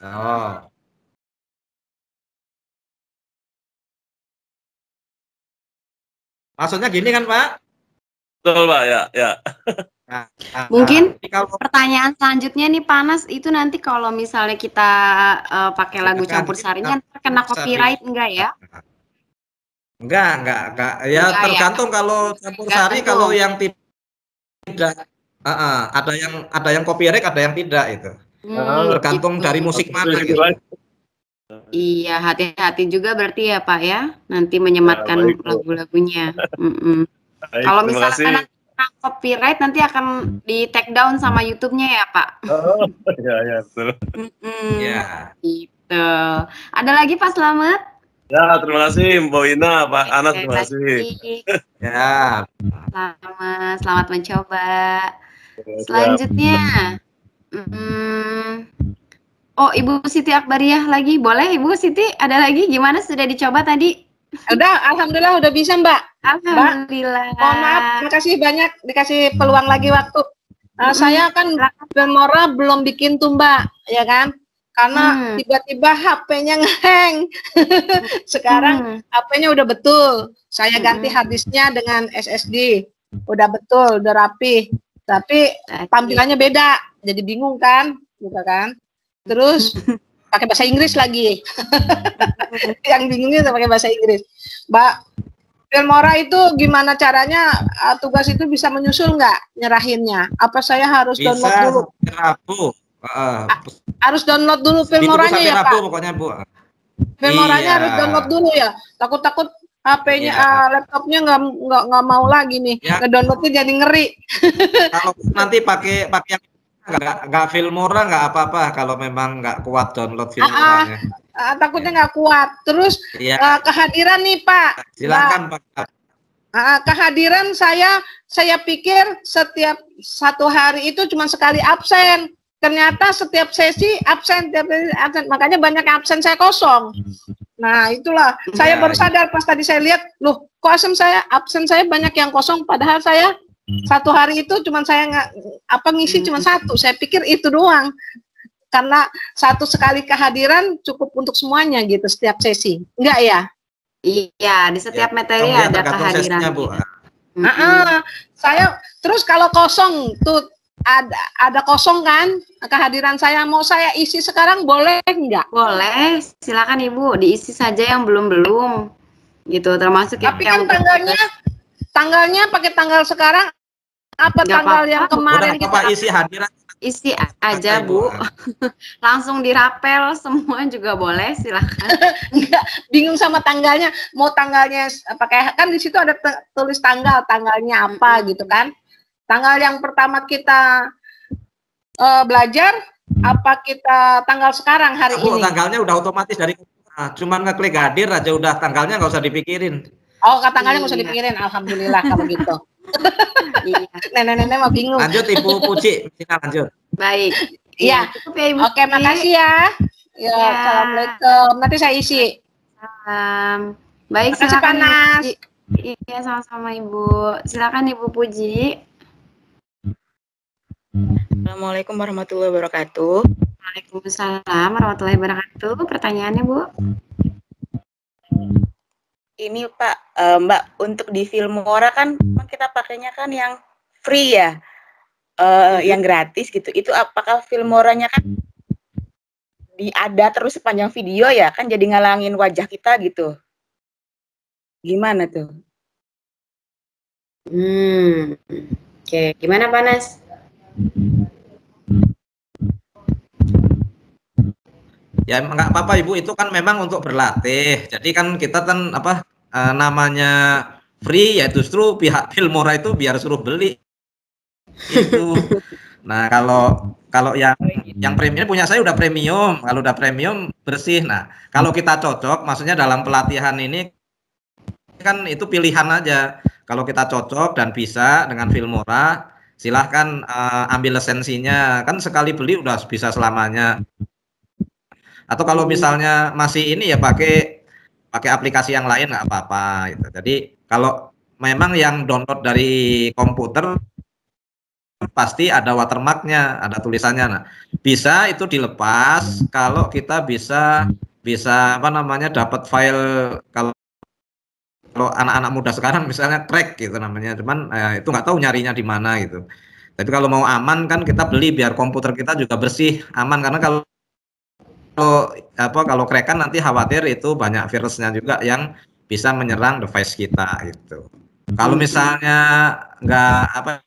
Oh. Maksudnya gini kan, Pak? Betul, Pak, ya. Mungkin pertanyaan selanjutnya nih Panas, itu nanti kalau misalnya kita pakai lagu campur sarinya kena copyright enggak ya? Enggak. Ya Enggak ya? tergantung kalau campur sari, kalau yang tidak, ada yang copyright, ada yang tidak itu. Tergantung Gitu. dari musik mana gitu. Iya, hati-hati juga berarti ya Pak ya, nanti menyematkan lagu-lagunya. Kalau terima misalnya kasih. nanti kena copyright, nanti akan di take down sama YouTube-nya ya Pak. Ya, betul. Ya. Gitu. Ada lagi Pak Slamet? Ya, terima kasih Mbak Ina, Pak Anas, terima kasih. Ya. Selamat mencoba. Selanjutnya, oh Ibu Siti Akbariah lagi, boleh Ibu Siti? Ada lagi? Gimana, sudah dicoba tadi? Udah, alhamdulillah udah bisa Mbak. Alhamdulillah. Mbak, mohon maaf, makasih banyak dikasih peluang lagi waktu. Saya kan Filmora belum bikin tuh Mbak, ya kan? Karena tiba-tiba HP-nya ngehang. Sekarang HP-nya udah betul. Saya ganti harddisknya dengan SSD. Udah betul, udah rapi. Tapi tampilannya beda. Jadi bingung kan? Gitu kan? Terus pakai bahasa Inggris lagi. Yang bingungnya pakai bahasa Inggris. Mbak, Filmora itu gimana caranya tugas itu bisa menyusul nggak nyerahinnya? Apa saya harus download dulu? Rabu. Harus download dulu Filmoranya ya Pak? Pokoknya Bu. Filmoranya harus download dulu ya. Takut-takut HP-nya, laptopnya nggak mau lagi nih. Ngedownloadnya jadi ngeri. Kalau nanti pakai yang nggak Filmora nggak apa-apa kalau memang nggak kuat download Filmoranya. Takutnya nggak kuat. Terus kehadiran nih Pak. Silakan Pak. Kehadiran saya pikir setiap 1 hari itu cuma sekali absen. Ternyata setiap sesi absen, makanya banyak absen saya kosong. Nah itulah saya baru sadar pas tadi saya lihat, loh kok absen saya banyak yang kosong, padahal saya 1 hari itu cuma saya ngisi cuma 1. Saya pikir itu doang. Karena 1 sekali kehadiran cukup untuk semuanya gitu setiap sesi. Enggak ya? Iya, di setiap materi ada kehadiran. Saya terus kalau kosong tuh ada kosong kan kehadiran saya, mau saya isi sekarang boleh nggak? Boleh, silakan Ibu diisi saja yang belum gitu, termasuk tapi kan tanggalnya pakai tanggal sekarang apa tanggal yang kemarin kita isi hadiran, isi aja Bu. Langsung dirapel semua juga boleh, silakan. Enggak, bingung sama tanggalnya, mau tanggalnya pakai kan di situ ada tulis tanggalnya apa gitu kan. Tanggal yang pertama kita belajar, apa kita tanggal sekarang hari ini? Tanggalnya udah otomatis dari cuman ngeklik hadir aja udah tanggalnya, nggak usah dipikirin. Oh, tanggalnya nggak usah dipikirin, alhamdulillah kalau gitu. Nenek-nenek mah bingung. Lanjut Ibu Puji, lanjut. Baik. Iya. Oke, makasih ya. Ya, assalamualaikum. Nanti saya isi. Baik, silakan Panas. Iya, sama-sama Ibu. Silakan Ibu Puji. Assalamualaikum warahmatullahi wabarakatuh. Waalaikumsalam warahmatullahi wabarakatuh. Pertanyaannya Bu? Ini Pak, Mbak, untuk di Filmora kan kita pakainya kan yang free ya, yang gratis gitu. Itu apakah Filmoranya kan ada terus sepanjang video ya? Kan jadi ngalangin wajah kita gitu. Gimana tuh? Oke, gimana Panas? Ya nggak apa-apa Ibu, itu kan memang untuk berlatih. Jadi kan kita kan namanya free ya, justru pihak Filmora itu biar suruh beli itu. Nah kalau yang premium punya saya udah premium, kalau udah premium bersih. Nah kalau kita cocok, maksudnya dalam pelatihan ini kan itu pilihan aja. Kalau kita cocok dan bisa dengan Filmora, silahkan ambil lisensinya, kan sekali beli udah bisa selamanya. Atau kalau misalnya masih ini ya pakai aplikasi yang lain nggak apa-apa gitu. Jadi kalau memang yang download dari komputer pasti ada watermarknya, ada tulisannya. Nah, bisa itu dilepas kalau kita bisa dapat file. Kalau anak-anak muda sekarang misalnya crack gitu namanya, cuman itu nggak tahu nyarinya di mana gitu. Jadi kalau mau aman kan kita beli biar komputer kita juga bersih, aman, karena kalau crack kan nanti khawatir itu banyak virusnya juga yang bisa menyerang device kita gitu. Kalau misalnya nggak apa,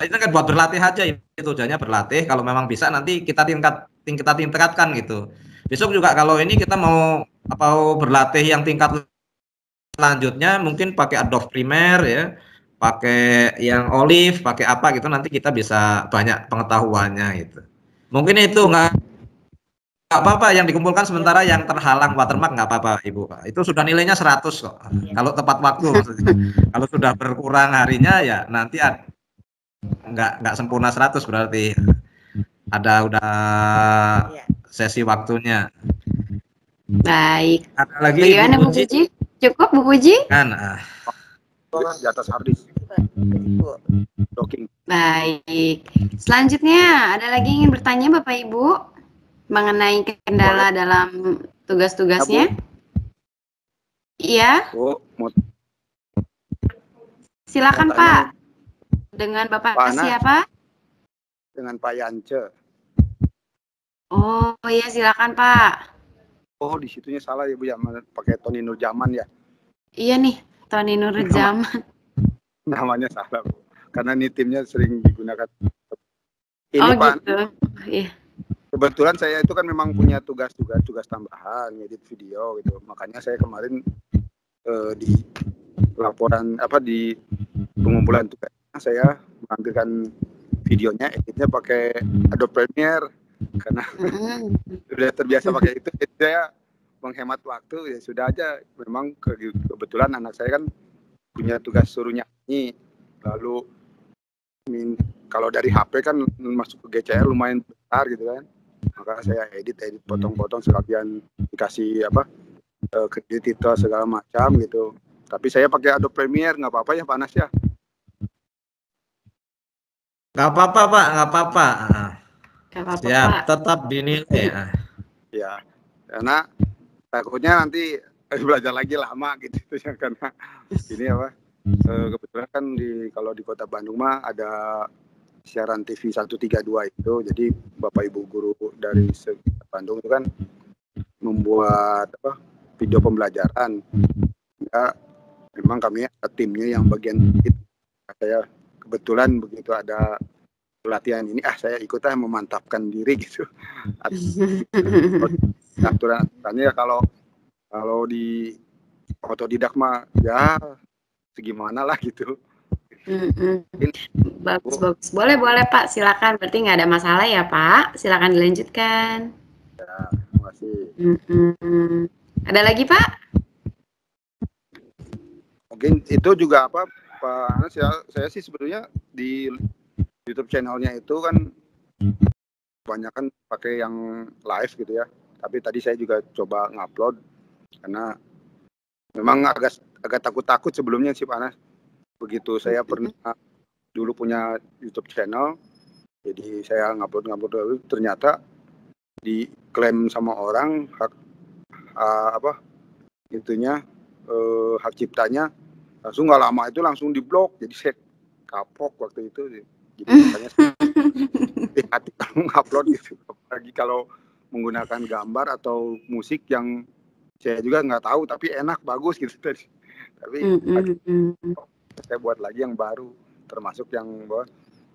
itu kan buat berlatih aja, itu tujuannya berlatih. Kalau memang bisa nanti kita tingkatkan gitu. Besok juga kalau ini kita mau berlatih yang tingkat selanjutnya mungkin pakai Adobe Premiere ya, pakai yang Olive, pakai apa gitu, nanti kita bisa banyak pengetahuannya gitu. Mungkin itu nggak apa-apa yang dikumpulkan sementara yang terhalang watermark nggak apa-apa Ibu Pak. Itu sudah nilainya 100 kok. Kalau tepat waktu maksudnya. Kalau sudah berkurang harinya ya nanti nggak sempurna 100 berarti ada udah sesi waktunya. Baik. Ada lagi Bagaimana Bu Puji? Cukup Bu Puji? Kan di atas harddisk. Baik. Selanjutnya ada lagi yang ingin bertanya Bapak Ibu mengenai kendala dalam tugas-tugasnya? Iya. Silakan Pak. Dengan Bapak siapa? Dengan Pak Yance. Oh iya, silakan Pak. Oh, di situnya salah ya Bu ya, pakai Tony Nurjaman ya. Iya nih, Tony Nurjaman. Namanya salah Bu. Karena ini timnya sering digunakan. Ini Pak. Gitu. Iya. Kebetulan saya itu kan memang punya tugas tambahan, ngedit video gitu. Makanya saya kemarin di laporan di pengumpulan tugasnya saya menampilkan videonya, editnya pakai Adobe Premiere karena sudah terbiasa pakai itu. Jadi saya menghemat waktu, ya sudah aja. Memang kebetulan anak saya kan punya tugas suruh nyanyi, lalu kalau dari HP kan masuk ke GCR lumayan besar gitu kan. Maka saya edit potong-potong sekalian dikasih kredit titel segala macam gitu. Tapi saya pakai Adobe Premiere, nggak apa-apa ya Panas ya? Nggak apa-apa Pak, nggak apa-apa. Siap, tetap dinilai. Ya, karena takutnya nanti belajar lagi lama gitu ya, karena ini kebetulan kan kalau di Kota Bandung mah ada siaran TV 132 itu, jadi Bapak Ibu guru dari Bandung itu kan membuat video pembelajaran. Ya, memang kami ada timnya yang bagian itu. Saya kebetulan begitu ada pelatihan ini, saya ikutlah memantapkan diri gitu. Aturannya ya kalau di otodidak mah ya segimana lah gitu. Bagus. Boleh Pak, silakan. Berarti nggak ada masalah ya Pak. Silakan dilanjutkan. Ya, terima kasih. Ada lagi Pak? Mungkin itu juga Pak Anas ya. Saya sih sebetulnya di YouTube channelnya itu kan banyak kan pakai yang live gitu ya. Tapi tadi saya juga coba ngupload karena memang agak takut-takut sebelumnya sih Pak Anas. Begitu saya pernah dulu punya YouTube channel, jadi saya ngupload dulu, ternyata diklaim sama orang hak hak ciptanya, langsung nggak lama itu langsung diblok. Jadi saya kapok waktu itu. Jadi makanya hati-hati kalau ngupload gitu, apalagi kalau menggunakan gambar atau musik yang saya juga nggak tahu tapi enak bagus gitu tadi. Tapi saya buat lagi yang baru, termasuk yang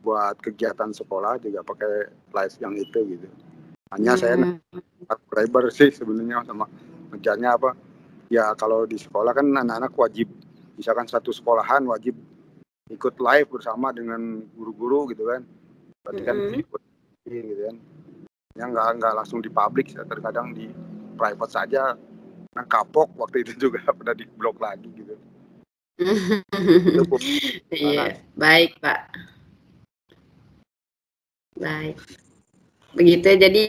buat kegiatan sekolah juga pakai live yang itu gitu. Hanya saya subscriber sih sebenarnya, sama ngejarnya ya kalau di sekolah kan anak-anak wajib, misalkan satu sekolahan wajib ikut live bersama dengan guru-guru gitu kan. Berarti kan gitu kan. Yang nggak langsung di publik, terkadang di private saja. Nah, kapok waktu itu juga pernah di blok lagi gitu. Iya, baik Pak. Baik. Begitu ya, jadi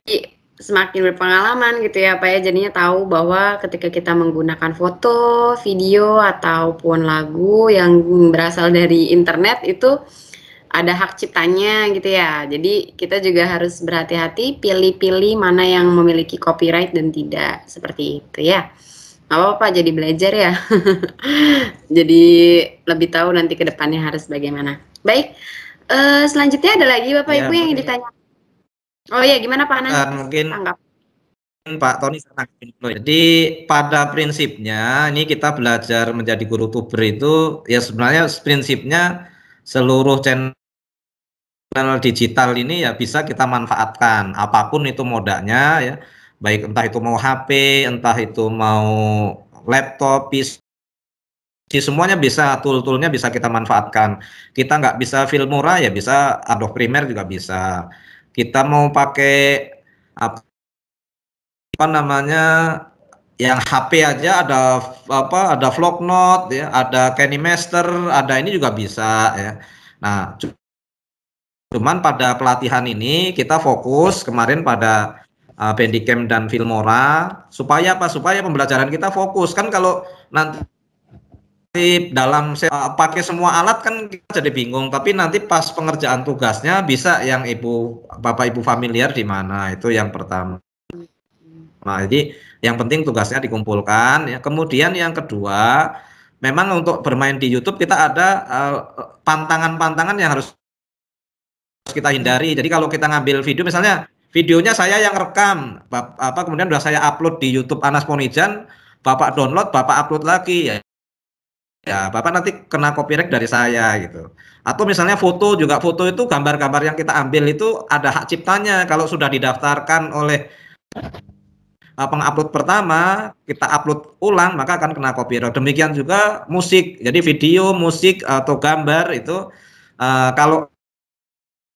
semakin berpengalaman gitu ya Pak ya, jadinya tahu bahwa ketika kita menggunakan foto, video ataupun lagu yang berasal dari internet itu ada hak ciptanya gitu ya. Jadi kita juga harus berhati-hati, pilih-pilih mana yang memiliki copyright dan tidak, seperti itu ya. Nggak apa-apa, jadi belajar ya. Jadi lebih tahu nanti ke depannya harus bagaimana. Baik, selanjutnya ada lagi Bapak Ibu yang ditanya. Oh iya, gimana Pak Anas? Mungkin Tanggap. Pak Tony. Jadi pada prinsipnya ini kita belajar menjadi guru tuber itu ya sebenarnya prinsipnya seluruh channel digital ini ya bisa kita manfaatkan apapun itu modanya ya, baik entah itu mau HP, entah itu mau laptop, PC, semuanya bisa, tool-toolnya bisa kita manfaatkan. Kita nggak bisa Filmora ya bisa Adobe Premiere juga bisa. Kita mau pakai apa namanya yang HP aja ada Vlognote ya, ada KineMaster, ada ini juga bisa ya. Nah, cuman pada pelatihan ini kita fokus kemarin pada Bandicam dan Filmora supaya apa? Supaya pembelajaran kita fokus. Kan kalau nanti dalam pakai semua alat kan kita jadi bingung, tapi nanti pas pengerjaan tugasnya bisa yang Bapak Ibu familiar di mana, itu yang pertama. Nah, jadi yang penting tugasnya dikumpulkan ya. Kemudian yang kedua, memang untuk bermain di YouTube kita ada pantangan-pantangan yang harus kita hindari. Jadi kalau kita ngambil video, misalnya videonya saya yang rekam, kemudian udah saya upload di YouTube Anas Ponijan, Bapak download, Bapak upload lagi ya. Ya, Bapak nanti kena copyright dari saya gitu. Atau misalnya foto juga, foto itu gambar-gambar yang kita ambil itu ada hak ciptanya. Kalau sudah didaftarkan oleh pengupload pertama, kita upload ulang maka akan kena copyright. Demikian juga musik. Jadi video, musik atau gambar itu kalau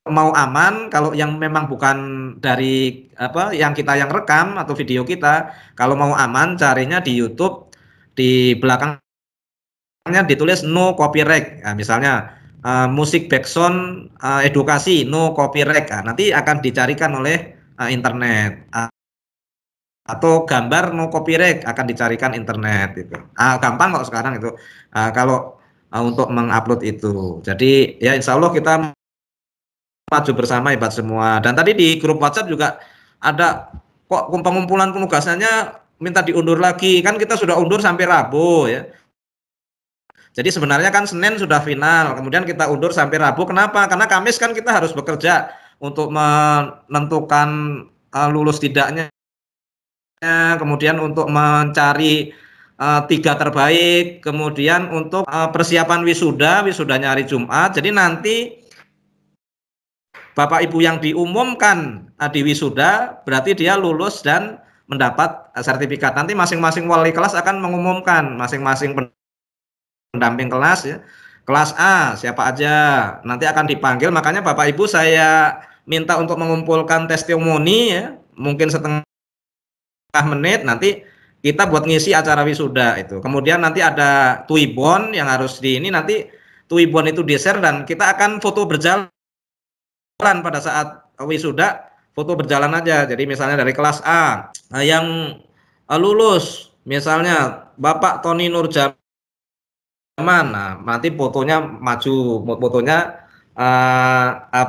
mau aman, kalau yang memang bukan dari yang kita yang rekam atau video kita, kalau mau aman carinya di YouTube, di belakangnya ditulis no copyright. Nah, misalnya musik background edukasi no copyright. Nah, nanti akan dicarikan oleh internet. Atau gambar no copyright akan dicarikan internet itu. Gampang kok sekarang itu. Kalau untuk mengupload itu. Jadi ya insya Allah kita maju bersama hebat semua. Dan tadi di grup WhatsApp juga ada kok pengumpulan penugasannya minta diundur lagi. Kan kita sudah undur sampai Rabu ya. Jadi sebenarnya kan Senin sudah final, kemudian kita undur sampai Rabu. Kenapa? Karena Kamis kan kita harus bekerja untuk menentukan lulus tidaknya. Kemudian untuk mencari 3 terbaik, kemudian untuk persiapan wisudanya hari Jumat. Jadi nanti Bapak Ibu yang diumumkan di wisuda berarti dia lulus dan mendapat sertifikat. Nanti masing-masing wali kelas akan mengumumkan masing-masing pendamping kelas ya. Kelas A siapa aja nanti akan dipanggil, makanya Bapak Ibu saya minta untuk mengumpulkan testimoni ya, mungkin setengah menit nanti kita buat ngisi acara wisuda itu. Kemudian nanti ada tuibon yang harus nanti tuibon itu di-share dan kita akan foto berjalan pada saat wisuda, foto berjalan aja. Jadi misalnya dari kelas A yang lulus misalnya Bapak Tony Nurjaman, nah nanti fotonya maju, fotonya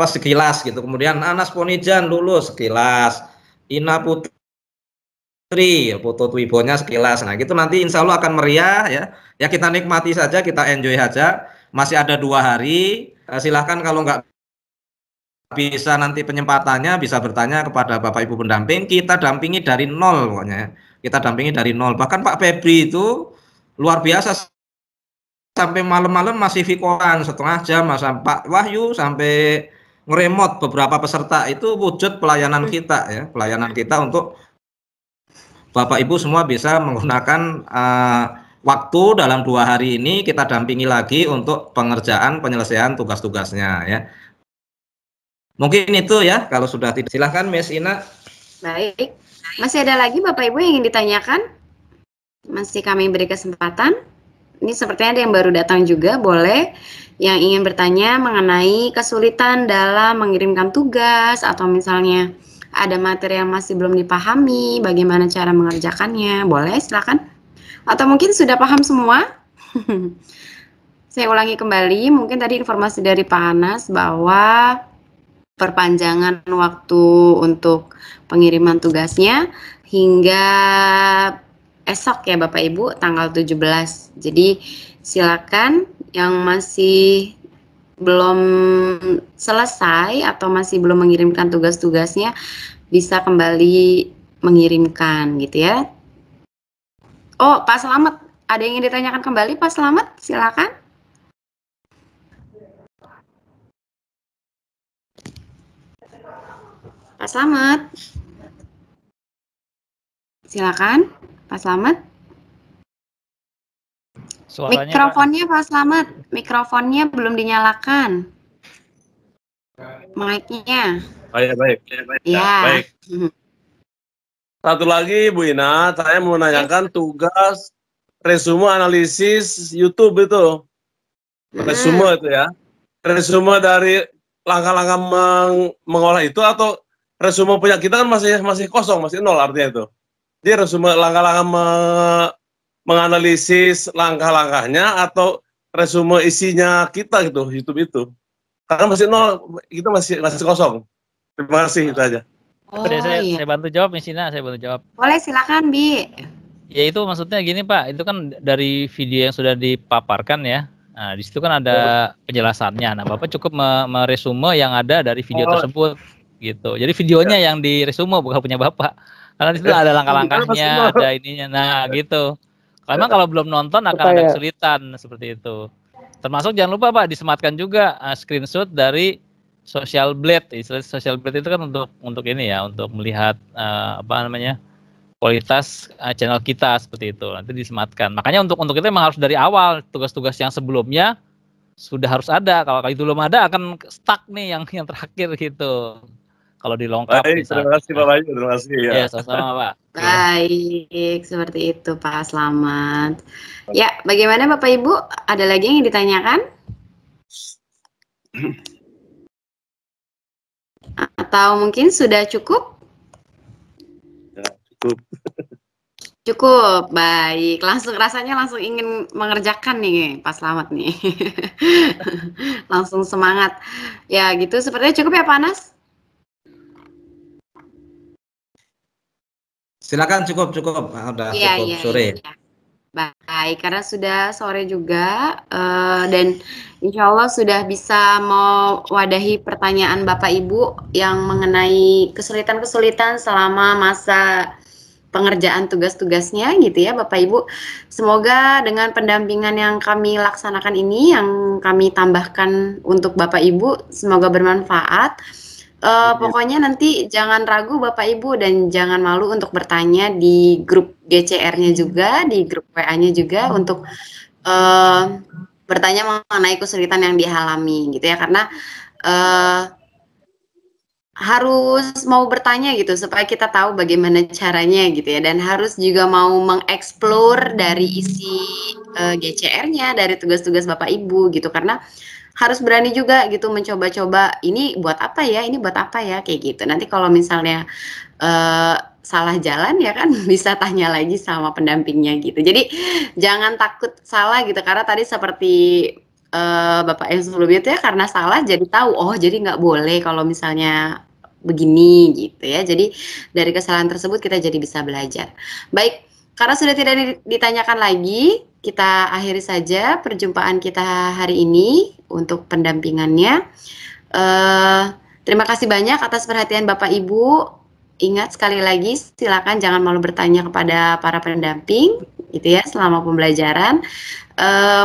sekilas gitu. Kemudian Anas Ponijan lulus sekilas, Ina Putri foto tuibonnya sekilas. Nah gitu nanti insya Allah akan meriah ya. Ya kita nikmati saja, kita enjoy saja. Masih ada 2 hari. Silahkan kalau nggak bisa nanti penyempatannya bisa bertanya kepada Bapak Ibu pendamping. Kita dampingi dari nol pokoknya. Kita dampingi dari nol. Bahkan Pak Febri itu luar biasa, sampai malam-malam masih vikoran setengah jam. Masa Pak Wahyu sampai ngeremot beberapa peserta. Itu wujud pelayanan kita ya. Pelayanan kita untuk Bapak Ibu semua bisa menggunakan waktu dalam 2 hari ini kita dampingi lagi untuk penyelesaian tugas-tugasnya ya. Mungkin itu ya, kalau sudah tidak. Silahkan Miss Ina. Baik, masih ada lagi Bapak Ibu yang ingin ditanyakan? Masih kami beri kesempatan. Ini sepertinya ada yang baru datang juga, boleh yang ingin bertanya mengenai kesulitan dalam mengirimkan tugas atau misalnya ada materi yang masih belum dipahami, bagaimana cara mengerjakannya, boleh silakan. Atau mungkin sudah paham semua? Saya ulangi kembali, mungkin tadi informasi dari Pak Anas bahwa perpanjangan waktu untuk pengiriman tugasnya hingga esok ya Bapak Ibu, tanggal 17. Jadi silakan yang masih belum selesai atau masih belum mengirimkan tugas-tugasnya bisa kembali mengirimkan gitu ya. Oh, Pak Slamet, ada yang ingin ditanyakan kembali Pak Slamet? Silakan. Pak Slamet. Silakan, Pak Slamet. Suaranya, Mikrofonnya Pak Slamet, mikrofonnya belum dinyalakan. Mic-nya. Baik. Ya. Baik. Satu lagi Bu Ina, saya mau menanyakan tugas resume analisis YouTube itu. Resume itu ya. Resume dari langkah-langkah mengolah itu atau resume punya kita kan masih kosong, masih nol artinya itu. Jadi resume langkah-langkah menganalisis langkah-langkahnya atau resume isinya kita gitu, YouTube itu. Karena masih nol, kita masih kosong. Terima kasih, itu aja. Oh, saya bantu jawab, Miss Ina, saya bantu jawab. Boleh, silakan, Bi. Ya itu maksudnya gini Pak, itu kan dari video yang sudah dipaparkan ya. Nah di situ kan ada penjelasannya. Nah Bapak cukup meresume yang ada dari video tersebut gitu. Jadi videonya yang diresume bukan punya Bapak. Karena di situ ada langkah-langkahnya, ada ininya. Nah gitu. Karena kalau belum nonton akan ada kesulitan seperti itu. Termasuk jangan lupa Pak disematkan juga screenshot dari social blade. Istilah social blade itu kan untuk ini ya, untuk melihat kualitas channel kita seperti itu. Nanti disematkan. Makanya untuk itu memang harus dari awal tugas-tugas yang sebelumnya sudah harus ada. Kalau itu belum ada akan stuck nih yang terakhir gitu. Kalau dilengkap. Baik, terima kasih Pak Bayu, terima kasih ya. Ya, sama-sama Pak. Baik, seperti itu Pak Slamet. Ya, bagaimana Bapak Ibu? Ada lagi yang ditanyakan? Atau mungkin sudah cukup? Ya, cukup. Cukup, baik. Rasanya langsung ingin mengerjakan nih Pak Slamet nih. Langsung semangat. Ya gitu, sepertinya cukup ya Pak Anas? Silakan cukup. Udah cukup sore. Iya. Baik, karena sudah sore juga dan insya Allah sudah bisa mewadahi pertanyaan Bapak Ibu yang mengenai kesulitan-kesulitan selama masa pengerjaan tugas-tugasnya gitu ya Bapak Ibu. Semoga dengan pendampingan yang kami laksanakan ini, yang kami tambahkan untuk Bapak Ibu, semoga bermanfaat. Pokoknya nanti jangan ragu Bapak Ibu dan jangan malu untuk bertanya di grup GCR-nya juga, di grup WA-nya juga untuk bertanya mengenai kesulitan yang dialami gitu ya, karena harus mau bertanya gitu supaya kita tahu bagaimana caranya gitu ya, dan harus juga mau mengeksplor dari isi GCR-nya, dari tugas-tugas Bapak Ibu gitu, karena harus berani juga gitu mencoba-coba ini buat apa ya, kayak gitu. Nanti kalau misalnya salah jalan ya kan bisa tanya lagi sama pendampingnya gitu. Jadi jangan takut salah gitu, karena tadi seperti Bapak yang sebelumnya itu ya, karena salah jadi tahu, oh jadi nggak boleh kalau misalnya begini gitu ya. Jadi dari kesalahan tersebut kita jadi bisa belajar. Baik, karena sudah tidak ditanyakan lagi, kita akhiri saja perjumpaan kita hari ini untuk pendampingannya. Terima kasih banyak atas perhatian Bapak Ibu. Ingat sekali lagi, silakan jangan malu bertanya kepada para pendamping gitu ya selama pembelajaran.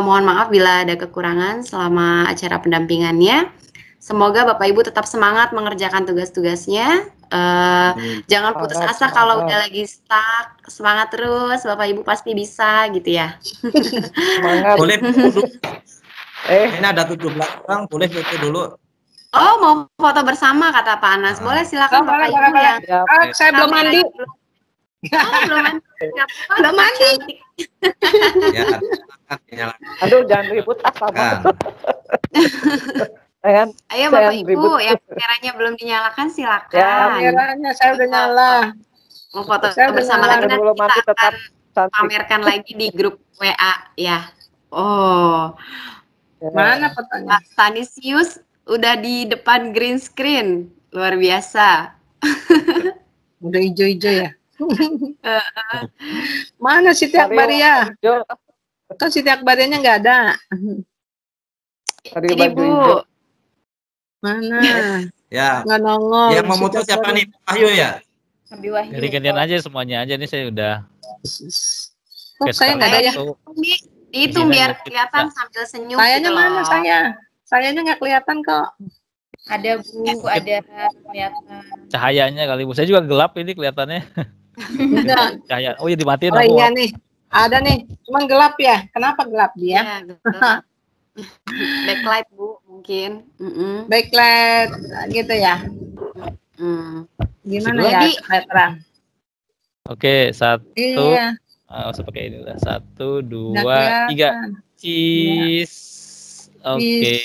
Mohon maaf bila ada kekurangan selama acara pendampingannya. Semoga Bapak Ibu tetap semangat mengerjakan tugas-tugasnya. Jangan putus asa kalau udah lagi stuck. Semangat terus, Bapak Ibu pasti bisa gitu ya. Semangat. Boleh foto dulu. Ini ada 17 orang, boleh foto dulu. Oh, mau foto bersama kata Pak Anas. Boleh silakan Bapak Ibu yang. Saya belum mandi. Belum mandi. Belum mandi. Ya, aduh, jangan ribut apa. Ayo Bapak Ibu yang kameranya belum dinyalakan silakan. Ya, kameranya saya udah nyala. Mau foto bersama lagi, nanti kita akan pamerkan lagi di grup WA ya. Oh. Mana fotonya? Pak Stanisius udah di depan green screen. Luar biasa. Udah hijau-hijau ya. Mana Siti Akbaria? Kan Siti Akbarianya nggak ada. Ini Bu. Mana? Ya. Nggak nongol. Yang mau foto siapa nih? Wahyu ya? Nabi Wahyu. Jadi gantian aja semuanya aja nih saya udah. Kok saya nggak ada ya? Dihitung biar kelihatan sambil senyum. Sayanya gitu mana loh. saya? Sayanya nggak kelihatan kok. Ada Bu, ada kelihatan. Cahayanya kali Bu. Saya juga gelap ini kelihatannya. Enggak. Cahaya. Oh ya dimatiin Oh aku. iya nih, ada nih. Cuman gelap ya. Kenapa gelap dia? Backlight Bu, mungkin. Backlight, gitu ya. Gimana ya? Lagi. Supaya terang. Oke, 1. Iya. Usah pakai ini lah. 1, 2, Nggak 3. Cheese. Oke.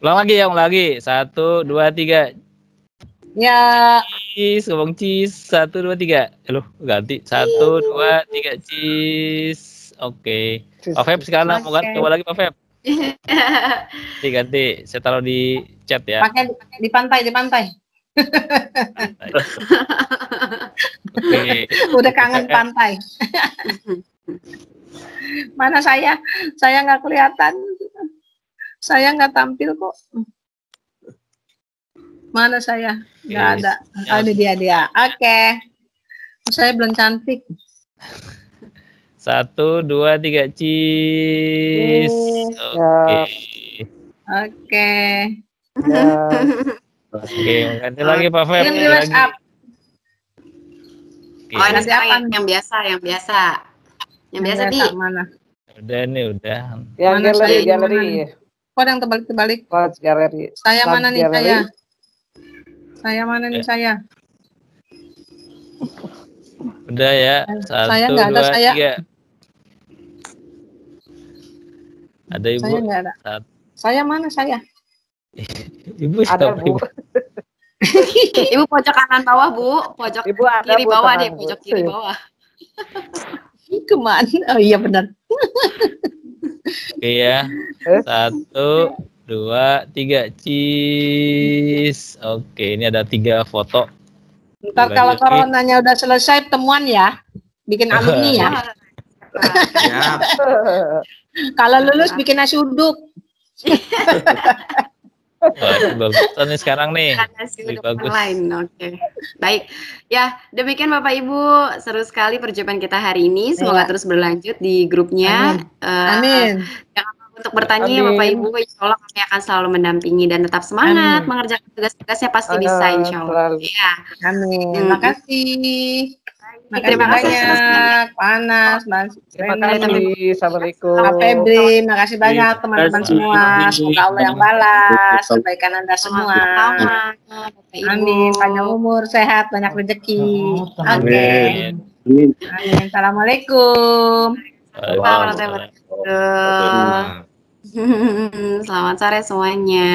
Ulang lagi. 1, 2, 3. Ya. Cheese, ngomong cheese. 1, 2, 3. Loh, ganti. 1, 2, 3. Cheese. Oke. Pak Feb sekarang mau coba lagi Pak Feb. Ganti. Saya taruh di chat ya. Pakai di pantai. Oke. Udah kangen pantai. Mana saya? Saya nggak kelihatan. Saya nggak tampil kok. Mana saya? Nggak ada. Oh, ini dia. Oke. Saya belum cantik. 1, 2, 3. Cheese. Oke. Oke, ganti lagi Pak Feb. Yang di WhatsApp. Oh, ini sekarang yang biasa. Yang biasa Di. Mana? Udah nih, udah. Yang Mana galeri. Kok yang terbalik-terbalik? Galeri. Saya mana nih saya? Saya mana nih saya? Udah ya. 1, Saya nggak ada, 2, saya. 3. Ada Ibu. Saya nggak ada. Saya mana saya? Ibu Ada Bu. Ibu pojok kanan bawah Bu, pojok Ibu ada, kiri Bu, bawah tenang, deh, Bu. pojok kiri bawah. Kemana? Oh iya benar. Oke ya. 1, 2, 3. Cheese. Oke, ini ada 3 foto. Ntar kalau coronanya udah selesai temuan ya, bikin alumni ya. Kalau lulus bikin nasi uduk. Wah, itu bagusan nih sekarang nih. Lebih bagus. Oke. Baik. Ya, demikian Bapak Ibu, seru sekali perjumpaan kita hari ini. Semoga terus berlanjut di grupnya. Amin. Jangan lupa untuk bertanya Bapak Ibu, insya Allah kami akan selalu mendampingi dan tetap semangat mengerjakan tugas-tugasnya, pasti bisa insya Allah. Ya. Amin. Makasih. Terima kasih banyak. Panas, Mas. Terima kasih. Assalamualaikum. Pak Febri, makasih banyak teman-teman semua. Semoga Allah yang balas kebaikan Anda semua. Amin. Panjang umur, sehat, banyak rezeki. Oke. Amin. Assalamualaikum. Selamat sore semuanya.